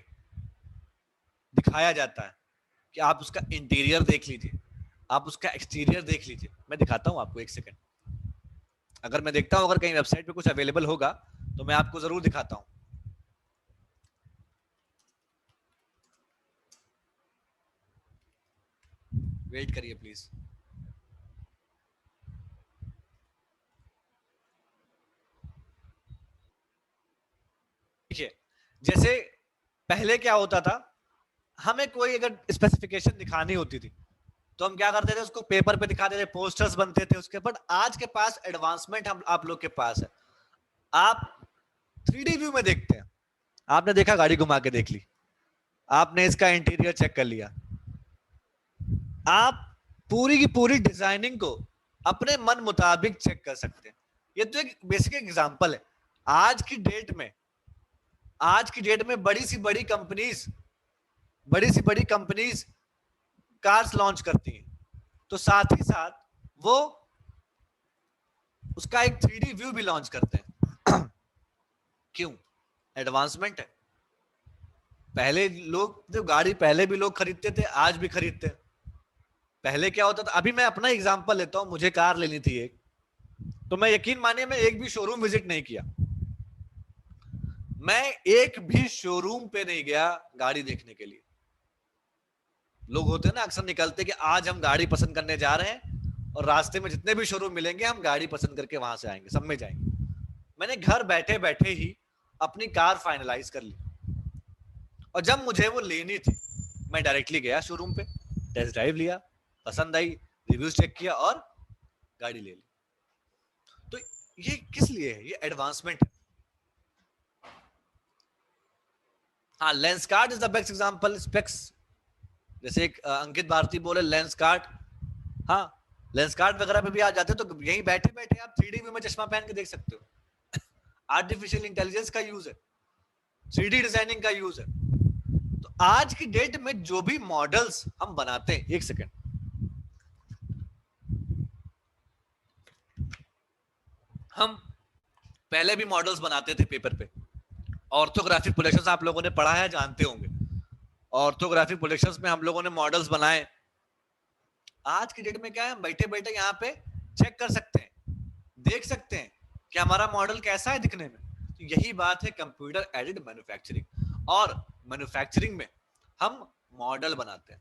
दिखाया जाता है कि आप उसका इंटीरियर देख लीजिए, आप उसका एक्सटीरियर देख लीजिए। मैं दिखाता हूं आपको, एक सेकंड। अगर मैं देखता हूं अगर कहीं वेबसाइट पे कुछ अवेलेबल होगा तो मैं आपको जरूर दिखाता हूं। वेट करिए प्लीज। जैसे पहले क्या होता था, हमें कोई अगर स्पेसिफिकेशन दिखानी होती थी तो हम क्या करते थे, उसको पेपर पे दिखाते थे, पोस्टर्स बनते थे उसके। बट आज के पास एडवांसमेंट हम आप लोग के पास है, आप 3D व्यू में देखते हैं। आपने देखा, गाड़ी घुमा के देख ली, आपने इसका इंटीरियर चेक कर लिया, आप पूरी की पूरी डिजाइनिंग को अपने मन मुताबिक चेक कर सकते हैं। ये तो एक बेसिक एग्जांपल है। आज की डेट में आज की डेट में बड़ी सी बड़ी कंपनीज कार्स लॉन्च करती हैं, तो साथ ही साथ वो उसका एक 3D व्यू भी लॉन्च करते हैं। क्यों? एडवांसमेंट है। पहले लोग, जो गाड़ी पहले भी लोग खरीदते थे, आज भी खरीदते हैं। पहले क्या होता था, अभी मैं अपना एग्जांपल लेता हूं, मुझे कार लेनी थी एक, तो मैं यकीन मानिए मैं एक भी शोरूम विजिट नहीं किया, मैं एक भी शोरूम पे नहीं गया गाड़ी देखने के लिए। लोग होते हैं ना, अक्सर निकलते कि आज हम गाड़ी पसंद करने जा रहे हैं, और रास्ते में जितने भी शोरूम मिलेंगे हम गाड़ी पसंद करके वहां से आएंगे, सब में जाएंगे। मैंने घर बैठे बैठे ही अपनी कार फाइनलाइज कर ली, और जब मुझे वो लेनी थी मैं डायरेक्टली गया शोरूम पे, टेस्ट ड्राइव लिया, पसंद आई, रिव्यूज चेक किया और गाड़ी ले ली। तो ये किस लिए है? ये एडवांसमेंट है। हाँ, lens card is the best example. Specs, जैसे एक अंकित भारती बोले लेंस कार्ड, हाँ, लेंस कार्ड वगैरह पे भी आ जाते हो, तो यहीं बैठे बैठे आप 3D व्यू में चश्मा पहन के देख सकते हो। आर्टिफिशियल इंटेलिजेंस का यूज है, 3D डिजाइनिंग का यूज है। तो आज की डेट में जो भी मॉडल्स हम बनाते हैं, एक सेकेंड, हम पहले भी मॉडल्स बनाते थे पेपर पे। ऑर्थोग्राफिक प्रोजेक्शंस आप लोगों ने पढ़ा है, जानते होंगे। ऑर्थोग्राफिक प्रोजेक्शंस में हम लोगों ने मॉडल्स बनाए। आज की डेट में क्या है, हम बैठे बैठे यहाँ पे चेक कर सकते हैं, देख सकते हैं कि हमारा मॉडल कैसा है दिखने में। तो यही बात है कंप्यूटर एडेड मैन्युफैक्चरिंग। और मैन्युफैक्चरिंग में हम मॉडल बनाते हैं,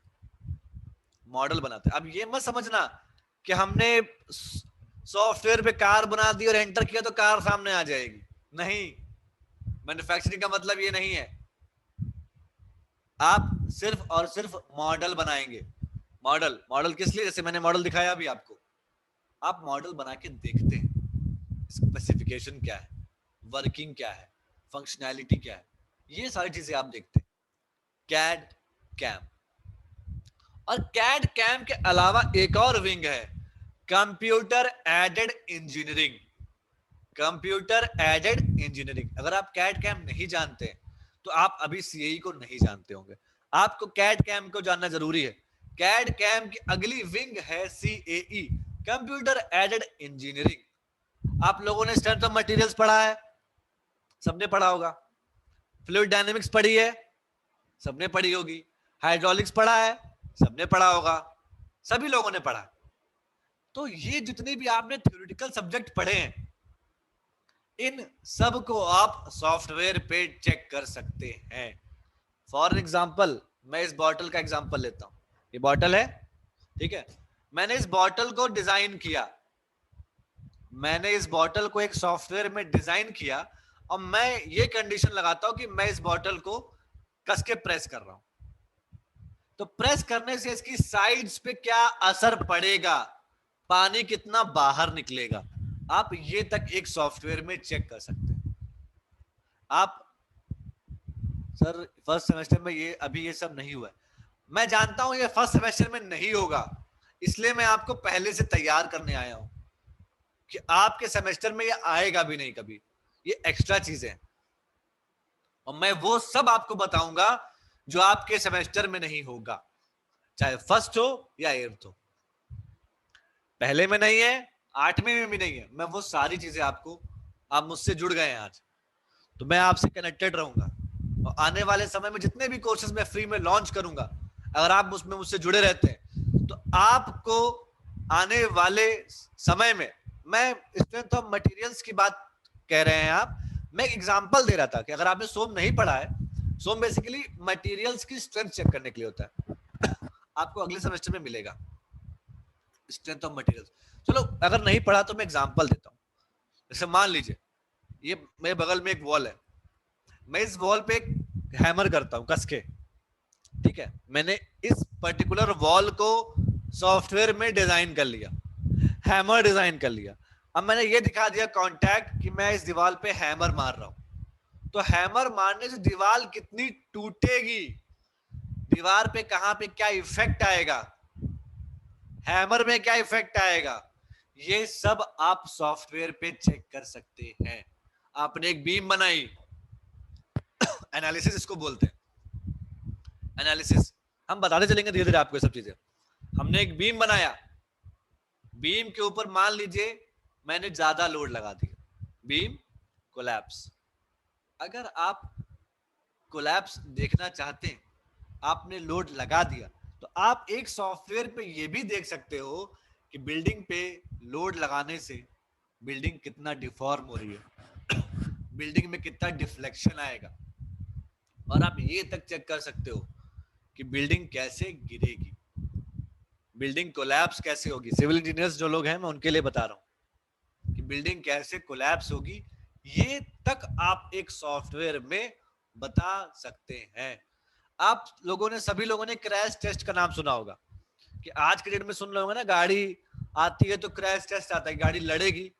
अब ये मत समझना कि हमने सॉफ्टवेयर पे कार बना दी और एंटर किया तो कार सामने आ जाएगी। नहीं, मैन्युफैक्चरिंग का मतलब ये नहीं है। आप सिर्फ और सिर्फ मॉडल बनाएंगे। मॉडल किस लिए? जैसे मैंने मॉडल दिखाया अभी आपको, आप मॉडल बना के देखते हैं, स्पेसिफिकेशन क्या है, वर्किंग क्या है, फंक्शनैलिटी क्या है, ये सारी चीजें आप देखते हैं। कैड कैम, और कैड कैम के अलावा एक और विंग है, कंप्यूटर एडेड इंजीनियरिंग। अगर आप कैड कैम नहीं जानते तो आप अभी सीएई को नहीं जानते होंगे। आपको कैड कैम को जानना जरूरी है। कैड कैम की अगली विंग है सीएई, कंप्यूटर एडेड इंजीनियरिंग। आप लोगों ने स्ट्रेंथ ऑफ मटेरियल्स पढ़ा है, सबने पढ़ा होगा। फ्लूइड डायनेमिक्स पढ़ी है, सबने पढ़ी होगी। हाइड्रोलिक्स पढ़ा है, सबने पढ़ा होगा, सभी लोगों ने पढ़ा। तो ये जितने भी आपने थ्योरेटिकल सब्जेक्ट पढ़े हैं, इन सब को आप सॉफ्टवेयर पे चेक कर सकते हैं। फॉर एग्जाम्पल, मैं इस बॉटल का एग्जाम्पल लेता हूं। ये बॉटल है, ठीक है, मैंने इस बॉटल को डिजाइन किया, मैंने इस बॉटल को एक सॉफ्टवेयर में डिजाइन किया, और मैं ये कंडीशन लगाता हूं कि मैं इस बॉटल को कस के प्रेस कर रहा हूं। तो प्रेस करने से इसकी साइड्स पे क्या असर पड़ेगा, पानी कितना बाहर निकलेगा, आप ये तक एक सॉफ्टवेयर में चेक कर सकते हैं। आप सर फर्स्ट सेमेस्टर में ये सब नहीं हुआ है, मैं जानता हूं ये फर्स्ट सेमेस्टर में नहीं होगा, इसलिए मैं आपको पहले से तैयार करने आया हूं कि आपके सेमेस्टर में ये आएगा भी नहीं कभी, ये एक्स्ट्रा चीजें हैं। और मैं वो सब आपको बताऊंगा जो आपके सेमेस्टर में नहीं होगा, चाहे फर्स्ट हो या 8th हो। पहले में नहीं है, 8वीं में भी नहीं है। मैं वो सारी चीजें आपको, आप मुझसे जुड़ गए हैं आज, तो मैं आपसे कनेक्टेड रहूंगा। और आने वाले समय में जितने भी कोर्सेज मैं फ्री में लॉन्च करूंगा, अगर आप उसमें मुझसे जुड़े रहते हैं तो आपको आने वाले समय में, मैं स्ट्रेंथ ऑफ मटेरियल्स की बात कह रहे हैं आप, मैं एग्जांपल दे रहा था कि अगर आपने सोम नहीं पढ़ा है, सोम बेसिकली मटेरियल्स की स्ट्रेंथ चेक करने के लिए होता है। आपको अगले सेमेस्टर में मिलेगा स्ट्रेंथ ऑफ मटेरियल्स। चलो अगर नहीं पढ़ा तो मैं एग्जांपल देता हूं। जैसे मान लीजिए ये मेरे बगल में एक वॉल है, मैं इस वॉल पे एक हैमर करता हूं कस के, ठीक है, मैंने इस पर्टिकुलर वॉल को सॉफ्टवेयर में डिजाइन कर लिया, हैमर डिजाइन कर लिया। अब मैंने ये दिखा दिया कॉन्टैक्ट कि मैं इस दीवार पे हैमर मार रहा हूं, तो हैमर मारने से दीवार कितनी टूटेगी, दीवार पे कहां पे क्या इफेक्ट आएगा, हैमर में क्या इफेक्ट आएगा, ये सब आप सॉफ्टवेयर पे चेक कर सकते हैं। आपने एक बीम बनाई, एनालिसिस इसको बोलते हैं, एनालिसिस। हम बताते चलेंगे धीरे धीरे आपको ये सब चीजें। हमने एक बीम बनाया, बीम के ऊपर मान लीजिए मैंने ज्यादा लोड लगा दिया, बीम कोलैप्स। अगर आप कोलैप्स देखना चाहते हैं, आपने लोड लगा दिया, तो आप एक सॉफ्टवेयर पे ये भी देख सकते हो कि बिल्डिंग पे लोड लगाने से बिल्डिंग कितना डिफॉर्म हो रही है, बिल्डिंग में कितना डिफ्लेक्शन आएगा, और आप ये तक चेक कर सकते हो कि बिल्डिंग कैसे गिरेगी, बिल्डिंग कोलैप्स कैसे होगी। सिविल इंजीनियर्स जो लोग हैं, मैं उनके लिए बता रहा हूं कि बिल्डिंग कैसे कोलैप्स होगी, ये तक आप एक सॉफ्टवेयर में बता सकते हैं। आप लोगों ने, सभी लोगों ने क्रैश टेस्ट का नाम सुना होगा, कि आज के डेट में सुन रहे होंगे ना, गाड़ी आती है तो क्रैश टेस्ट आता है, गाड़ी लड़ेगी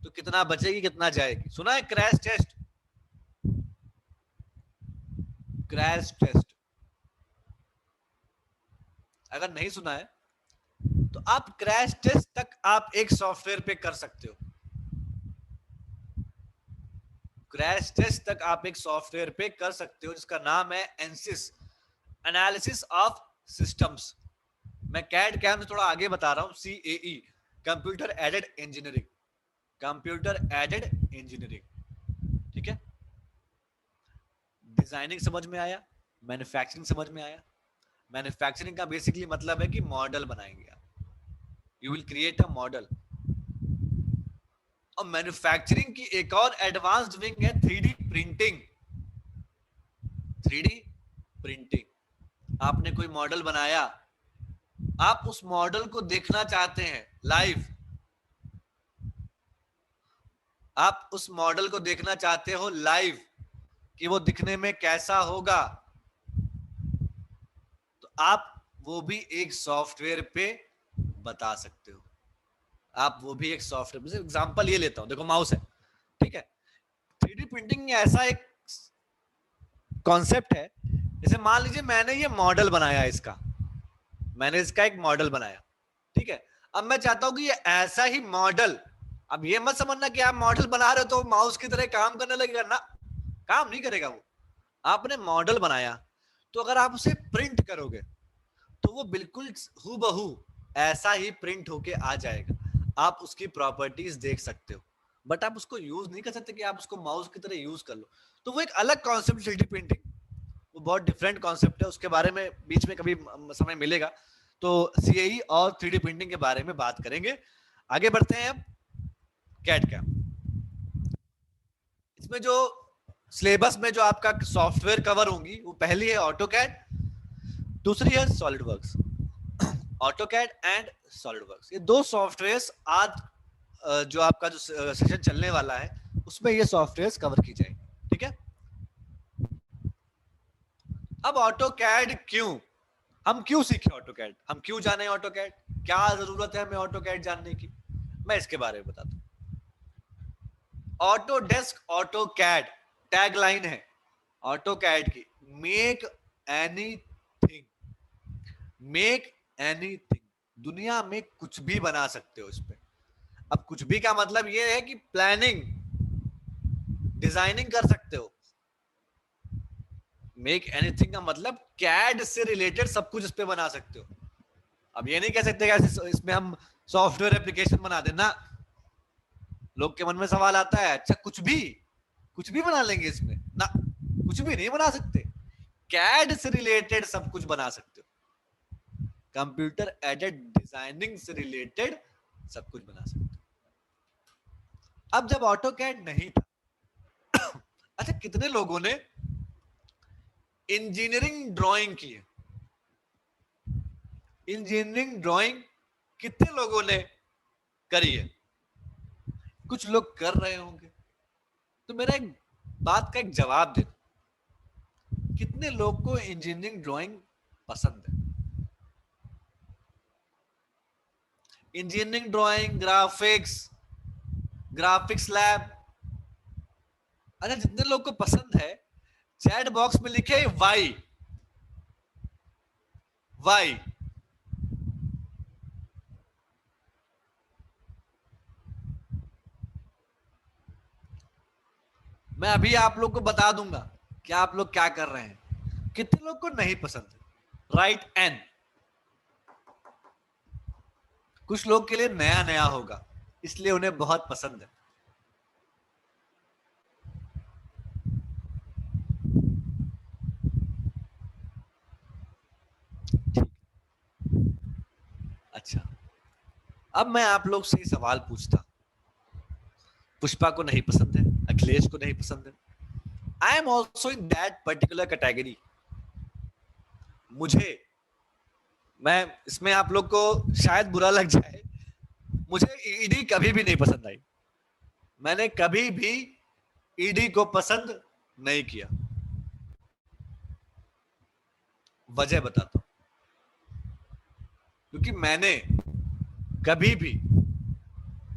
तो कितना बचेगी कितना जाएगी, सुना है क्रैश टेस्ट, क्रैश टेस्ट। अगर नहीं सुना है तो आप क्रैश टेस्ट तक आप एक सॉफ्टवेयर पे कर सकते हो, क्रैश टेस्ट तक आप एक सॉफ्टवेयर पे कर सकते हो, जिसका नाम है एनसिस, एनालिसिस ऑफ सिस्टम्स। मैं कैड कैम से थोड़ा आगे बता रहा हूं, CAE, computer aided engineering, computer aided engineering, ठीक है। डिजाइनिंग समझ में आया, मैन्युफैक्चरिंग समझ में आया। मैन्युफैक्चरिंग का बेसिकली मतलब है कि मॉडल बनाएंगे आप, you will create a model. और मैन्युफैक्चरिंग की एक और एडवांस्ड विंग है 3D प्रिंटिंग, 3D प्रिंटिंग। आपने कोई मॉडल बनाया, आप उस मॉडल को देखना चाहते हैं लाइव, आप उस मॉडल को देखना चाहते हो लाइव कि वो दिखने में कैसा होगा, तो आप वो भी एक सॉफ्टवेयर पे बता सकते हो। आप वो भी एक सॉफ्टवेयर, एग्जांपल ये लेता हूं, देखो माउस है, ठीक है। 3D प्रिंटिंग ऐसा एक कॉन्सेप्ट है, जैसे मान लीजिए मैंने ये मॉडल बनाया, इसका मैंने इसका एक मॉडल बनाया, ठीक है। अब मैं चाहता हूं कि ये ऐसा ही मॉडल, अब ये मत समझना कि आप मॉडल बना रहे हो तो माउस की तरह काम करने लगेगा ना, काम नहीं करेगा वो। आपने मॉडल बनाया तो अगर आप उसे प्रिंट करोगे तो वो बिल्कुल हूबहू ऐसा ही प्रिंट होके आ जाएगा, आप उसकी प्रॉपर्टीज देख सकते हो, बट आप उसको यूज नहीं कर सकते कि आप उसको माउस की तरह यूज कर लो। तो वो एक अलग कॉन्सेप्ट 3D प्रिंटिंग, वो बहुत डिफरेंट कॉन्सेप्ट है, उसके बारे में बीच में कभी समय मिलेगा तो CAE और 3D प्रिंटिंग के बारे में बात करेंगे। आगे बढ़ते हैं अब कैड का। इसमें जो सिलेबस में जो आपका सॉफ्टवेयर कवर होंगी, वो पहली है ऑटोकैड, दूसरी है सॉलिडवर्क्स। ऑटोकैड एंड सॉलिडवर्क्स, ये दो सॉफ्टवेयर्स आज जो आपका जो सेशन चलने वाला है उसमें ये सॉफ्टवेयर्स कवर की जाएंगे, ठीक है। अब ऑटोकैड क्यों, हम क्यों सीखे ऑटोकैड, हम क्यों जाने ऑटोकैड, क्या जरूरत है हमें ऑटोकैड जानने की, मैं इसके बारे में बताता हूं। ऑटोडेस्क ऑटोकैड टैगलाइन है ऑटोकैड की, मेक एनीथिंग, मेक एनीथिंग, दुनिया में कुछ भी बना सकते हो इस पे। अब कुछ भी का मतलब ये है कि प्लानिंग, डिजाइनिंग कर सकते हो। मेक एनीथिंग का मतलब कैड से रिलेटेड सब कुछ इस पे बना सकते हो। अब ये नहीं कह सकते कि इसमें हम सॉफ्टवेयर एप्लीकेशन बना देना, लोग के मन में सवाल आता है, अच्छा कुछ भी बना लेंगे इसमें ना, कुछ भी नहीं बना सकते, कैड से रिलेटेड सब कुछ बना सकते हो, कंप्यूटर एडेड डिजाइनिंग से रिलेटेड सब कुछ बना सकते हो। अब जब ऑटोकैड नहीं था, अच्छा कितने लोगों ने इंजीनियरिंग ड्राइंग की है, इंजीनियरिंग ड्राइंग कितने लोगों ने करी है, कुछ लोग कर रहे होंगे, तो मेरा एक बात का एक जवाब दे, कितने लोग को इंजीनियरिंग ड्राइंग पसंद है? इंजीनियरिंग ड्राइंग, ग्राफिक्स लैब, अच्छा जितने लोग को पसंद है चैट बॉक्स में लिखे वाई। वाई मैं अभी आप लोग को बता दूंगा कि आप लोग क्या कर रहे हैं। कितने लोग को नहीं पसंद है? राइट एन। कुछ लोग के लिए नया नया होगा इसलिए उन्हें बहुत पसंद है। अच्छा, अब मैं आप लोग से सवाल पूछता। पुष्पा को नहीं पसंद है, अखिलेश को नहीं पसंद है, I am also in that particular category. मुझे, मैं इसमें आप लोग को शायद बुरा लग जाए, मुझे ईडी कभी भी नहीं पसंद आई। मैंने कभी भी ईडी को पसंद नहीं किया। वजह बताता हूं। क्योंकि मैंने कभी भी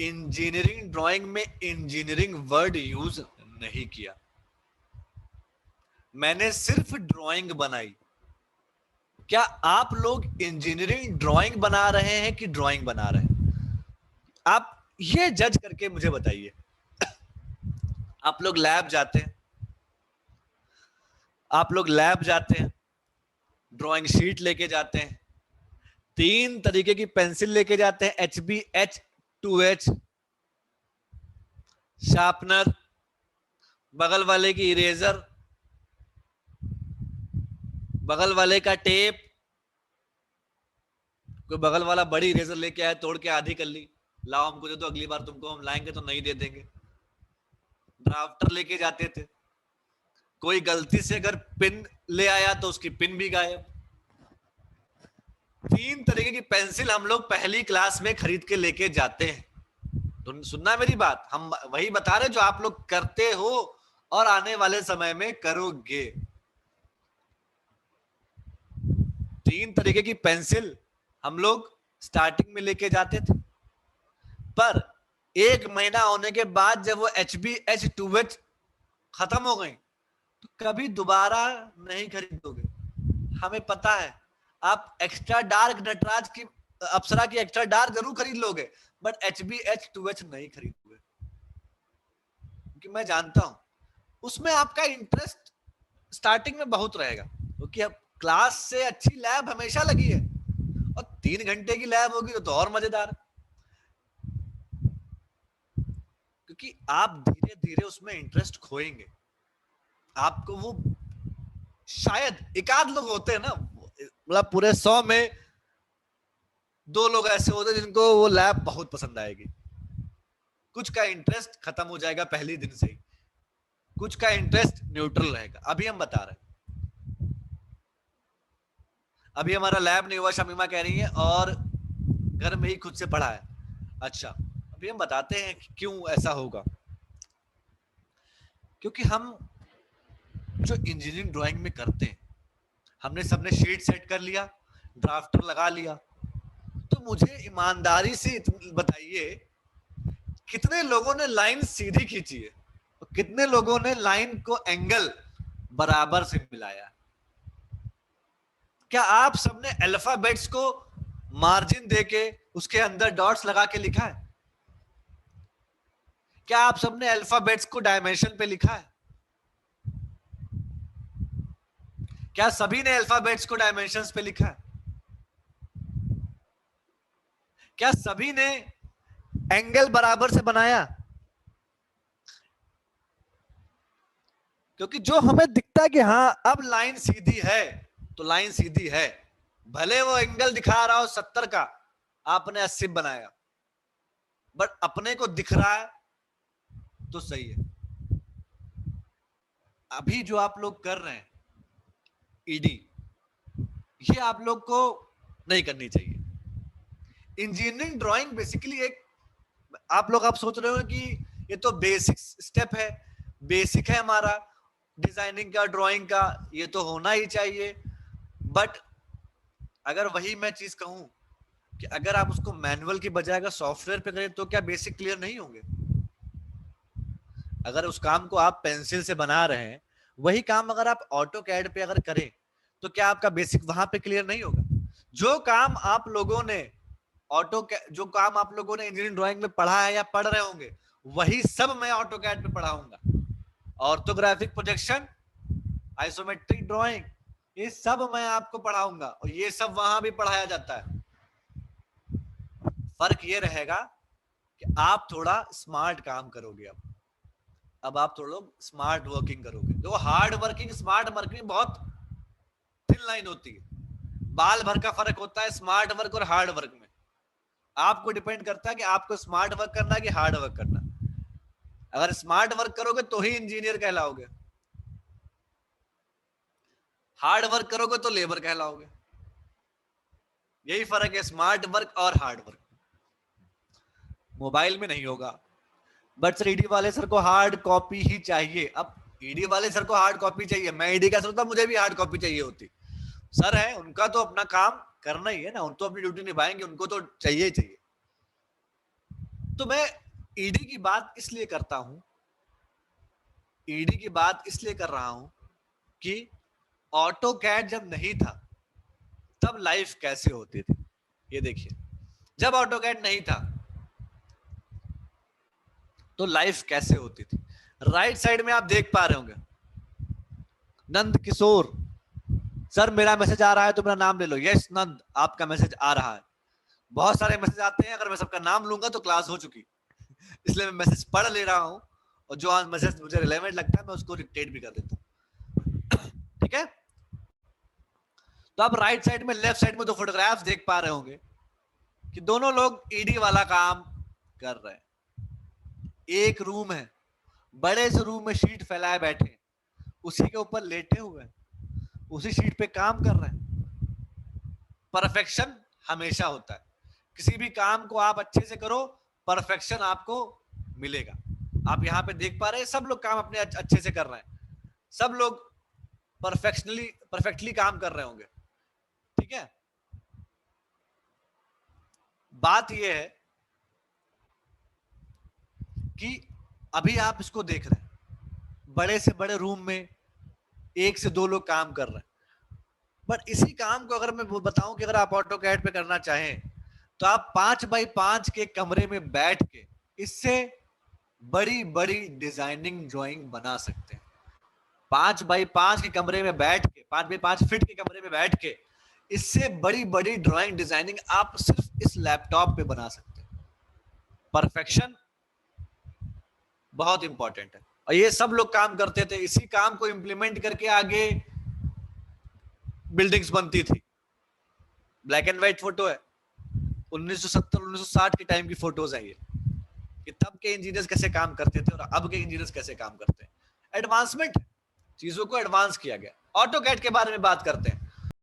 इंजीनियरिंग ड्राइंग में इंजीनियरिंग वर्ड यूज नहीं किया। मैंने सिर्फ ड्राइंग बनाई। क्या आप लोग इंजीनियरिंग ड्राइंग बना रहे हैं कि ड्राइंग बना रहे हैं? आप ये जज करके मुझे बताइए। आप लोग लैब जाते हैं, आप लोग लैब जाते हैं, ड्राइंग शीट लेके जाते हैं, 3 तरीके की पेंसिल लेके जाते हैं, HB, H2H, शार्पनर, बगल वाले की इरेजर, बगल वाले का टेप। कोई बगल वाला बड़ी इरेजर लेके आया, तोड़ के आधी कर ली, लाओ हमको दे दो, अगली बार तुमको हम लाएंगे तो नहीं दे देंगे। ड्राफ्टर लेके जाते थे, कोई गलती से अगर पिन ले आया तो उसकी पिन भी गायब। 3 तरीके की पेंसिल हम लोग पहली क्लास में खरीद के लेके जाते हैं। तो सुनना मेरी बात, हम वही बता रहे जो आप लोग करते हो और आने वाले समय में करोगे। 3 तरीके की पेंसिल हम लोग स्टार्टिंग में लेके जाते थे, पर 1 महीना होने के बाद जब वो HB, H2H खत्म हो गई तो कभी दोबारा नहीं खरीदोगे। हमें पता है आप एक्स्ट्रा डार्क नटराज की, अप्सरा की एक्स्ट्रा डार्क जरूर खरीद लोगे, बट HB, H2H नहीं खरीदोगे। क्योंकि मैं जानता हूं उसमें आपका इंटरेस्ट स्टार्टिंग में बहुत रहेगा, क्योंकि अब क्लास से अच्छी लैब हमेशा लगी है, और 3 घंटे की लैब होगी तो और मजेदार। क्योंकि आप धीरे धीरे उसमें इंटरेस्ट खोएंगे। आपको वो, शायद एकाध लोग होते हैं ना, मतलब पूरे 100 में 2 लोग ऐसे होते हैं जिनको वो लैब बहुत पसंद आएगी। कुछ का इंटरेस्ट खत्म हो जाएगा पहले दिन से ही, कुछ का इंटरेस्ट न्यूट्रल रहेगा। अभी हम बता रहे हैं, अभी हमारा लैब नहीं हुआ, शमीमा कह रही है, और घर में ही खुद से पढ़ा है। अच्छा, अभी हम बताते हैं कि क्यों ऐसा होगा। क्योंकि हम जो इंजीनियरिंग ड्राइंग में करते हैं, हमने सबने शीट सेट कर लिया, ड्राफ्टर लगा लिया, तो मुझे ईमानदारी से बताइए कितने लोगों ने लाइन सीधी खींची है और कितने लोगों ने लाइन को एंगल बराबर से मिलाया? क्या आप सबने अल्फाबेट्स को मार्जिन देके उसके अंदर डॉट्स लगा के लिखा है? क्या आप सबने अल्फाबेट्स को डायमेंशन पे लिखा है? क्या सभी ने अल्फाबेट्स को डायमेंशंस पे लिखा है? क्या सभी ने एंगल बराबर से बनाया? क्योंकि जो हमें दिखता है कि हाँ अब लाइन सीधी है तो लाइन सीधी है, भले वो एंगल दिखा रहा हो 70 का, आपने 80 बनाया, बट अपने को दिख रहा है तो सही है। अभी जो आप लोग कर रहे हैं ईडी, ये आप लोग को नहीं करनी चाहिए। इंजीनियरिंग ड्राइंग बेसिकली एक, आप लोग आप सोच रहे हो कि ये तो बेसिक स्टेप है, बेसिक है हमारा, डिजाइनिंग का, ड्राइंग का, ये तो होना ही चाहिए। बट अगर वही मैं चीज कहूं कि अगर आप उसको मैनुअल की बजाय अगर सॉफ्टवेयर पे करें तो क्या बेसिक क्लियर नहीं होंगे? अगर उस काम को आप पेंसिल से बना रहे हैं, वही काम अगर आप ऑटो कैड पे अगर करें तो क्या आपका बेसिक वहां पे क्लियर नहीं होगा? जो काम आप लोगों ने जो काम आप लोगों ने इंजीनियरिंग ड्राइंग में पढ़ा है या पढ़ रहे होंगे, वही सब मैं ऑटो कैड पे पढ़ाऊंगा। ऑर्थोग्राफिक प्रोजेक्शन, आइसोमेट्रिक ड्राइंग, ये सब मैं आपको पढ़ाऊंगा और ये सब वहां भी पढ़ाया जाता है। फर्क ये रहेगा कि आप थोड़ा स्मार्ट काम करोगे। अब आप थोड़ा स्मार्ट वर्किंग करोगे। तो हार्ड वर्किंग स्मार्ट वर्किंग बहुत थिन लाइन होती है। बाल भर का फर्क होता है स्मार्ट वर्क और हार्ड वर्क में। आपको डिपेंड करता है कि आपको स्मार्ट वर्क करना है कि हार्ड वर्क करना। अगर स्मार्ट वर्क करोगे तो ही इंजीनियर कहलाओगे, हार्ड वर्क करोगे तो लेबर कहलाओगे। यही फर्क है स्मार्ट वर्क और हार्ड वर्क। मोबाइल में नहीं होगा। बट सर ईडी वाले सर को हार्ड कॉपी ही चाहिए। अब ईडी वाले सर को हार्ड कॉपी चाहिए, मैं ईडी का सर होता मुझे भी हार्ड कॉपी चाहिए होती। सर है, उनका तो अपना काम करना ही है ना, उन तो अपनी ड्यूटी निभाएंगे, उनको तो चाहिए ही चाहिए। तो मैं ईडी की बात इसलिए करता हूं, ईडी की बात इसलिए कर रहा हूं कि ऑटो कैड जब नहीं था तब लाइफ कैसे होती थी। ये देखिए, जब ऑटो कैड नहीं था तो लाइफ कैसे होती थी। राइट साइड में आप देख पा रहे होंगे नंद किशोर सर, मेरा मैसेज आ रहा है तो मेरा नाम ले लो। यस नंद, आपका मैसेज आ रहा है। बहुत सारे मैसेज आते हैं, अगर मैं सबका नाम लूंगा तो क्लास हो चुकी, इसलिए मैं मैसेज पढ़ ले रहा हूं और जो मैसेज मुझे रिलेवेंट लगता है मैं उसको डिक्टेट भी कर देता हूं। ठीक है, तो आप राइट साइड में लेफ्ट साइड में दो फोटोग्राफ्स देख पा रहे होंगे कि दोनों लोग ईडी वाला काम कर रहे हैं। एक रूम है, बड़े से रूम में शीट फैलाए बैठे, उसी के ऊपर लेटे हुए, उसी शीट पे काम कर रहे हैं। परफेक्शन हमेशा होता है, किसी भी काम को आप अच्छे से करो परफेक्शन आपको मिलेगा। आप यहाँ पे देख पा रहे हैं सब लोग काम अपने अच्छे से कर रहे हैं, सब लोग परफेक्टली काम कर रहे होंगे। ठीक है, बात यह है कि अभी आप इसको देख रहे हैं, बड़े से बड़े रूम में एक से दो लोग काम कर रहे हैं। बट इसी काम को अगर मैं बताऊं कि अगर आप ऑटो कैड पे करना चाहें तो आप 5x5 के कमरे में बैठ के इससे बड़ी बड़ी डिजाइनिंग ड्राइंग बना सकते हैं। 5x5 के कमरे में बैठ के, 5x5 फीट के कमरे में बैठ के इससे बड़ी बड़ी ड्राइंग डिजाइनिंग आप सिर्फ इस लैपटॉप पे बना सकते हैं। परफेक्शन बहुत इंपॉर्टेंट है और ये सब लोग काम करते थे। इसी काम को इंप्लीमेंट करके आगे बिल्डिंग्स बनती थी। ब्लैक एंड व्हाइट फोटो है, 1970-1960 के टाइम की फोटोज है ये, कि तब के इंजीनियर्स कैसे काम करते थे और अब के इंजीनियर्स कैसे काम करते हैं। एडवांसमेंट, चीजों को एडवांस किया गया। ऑटो कैड के बारे में बात करते हैं।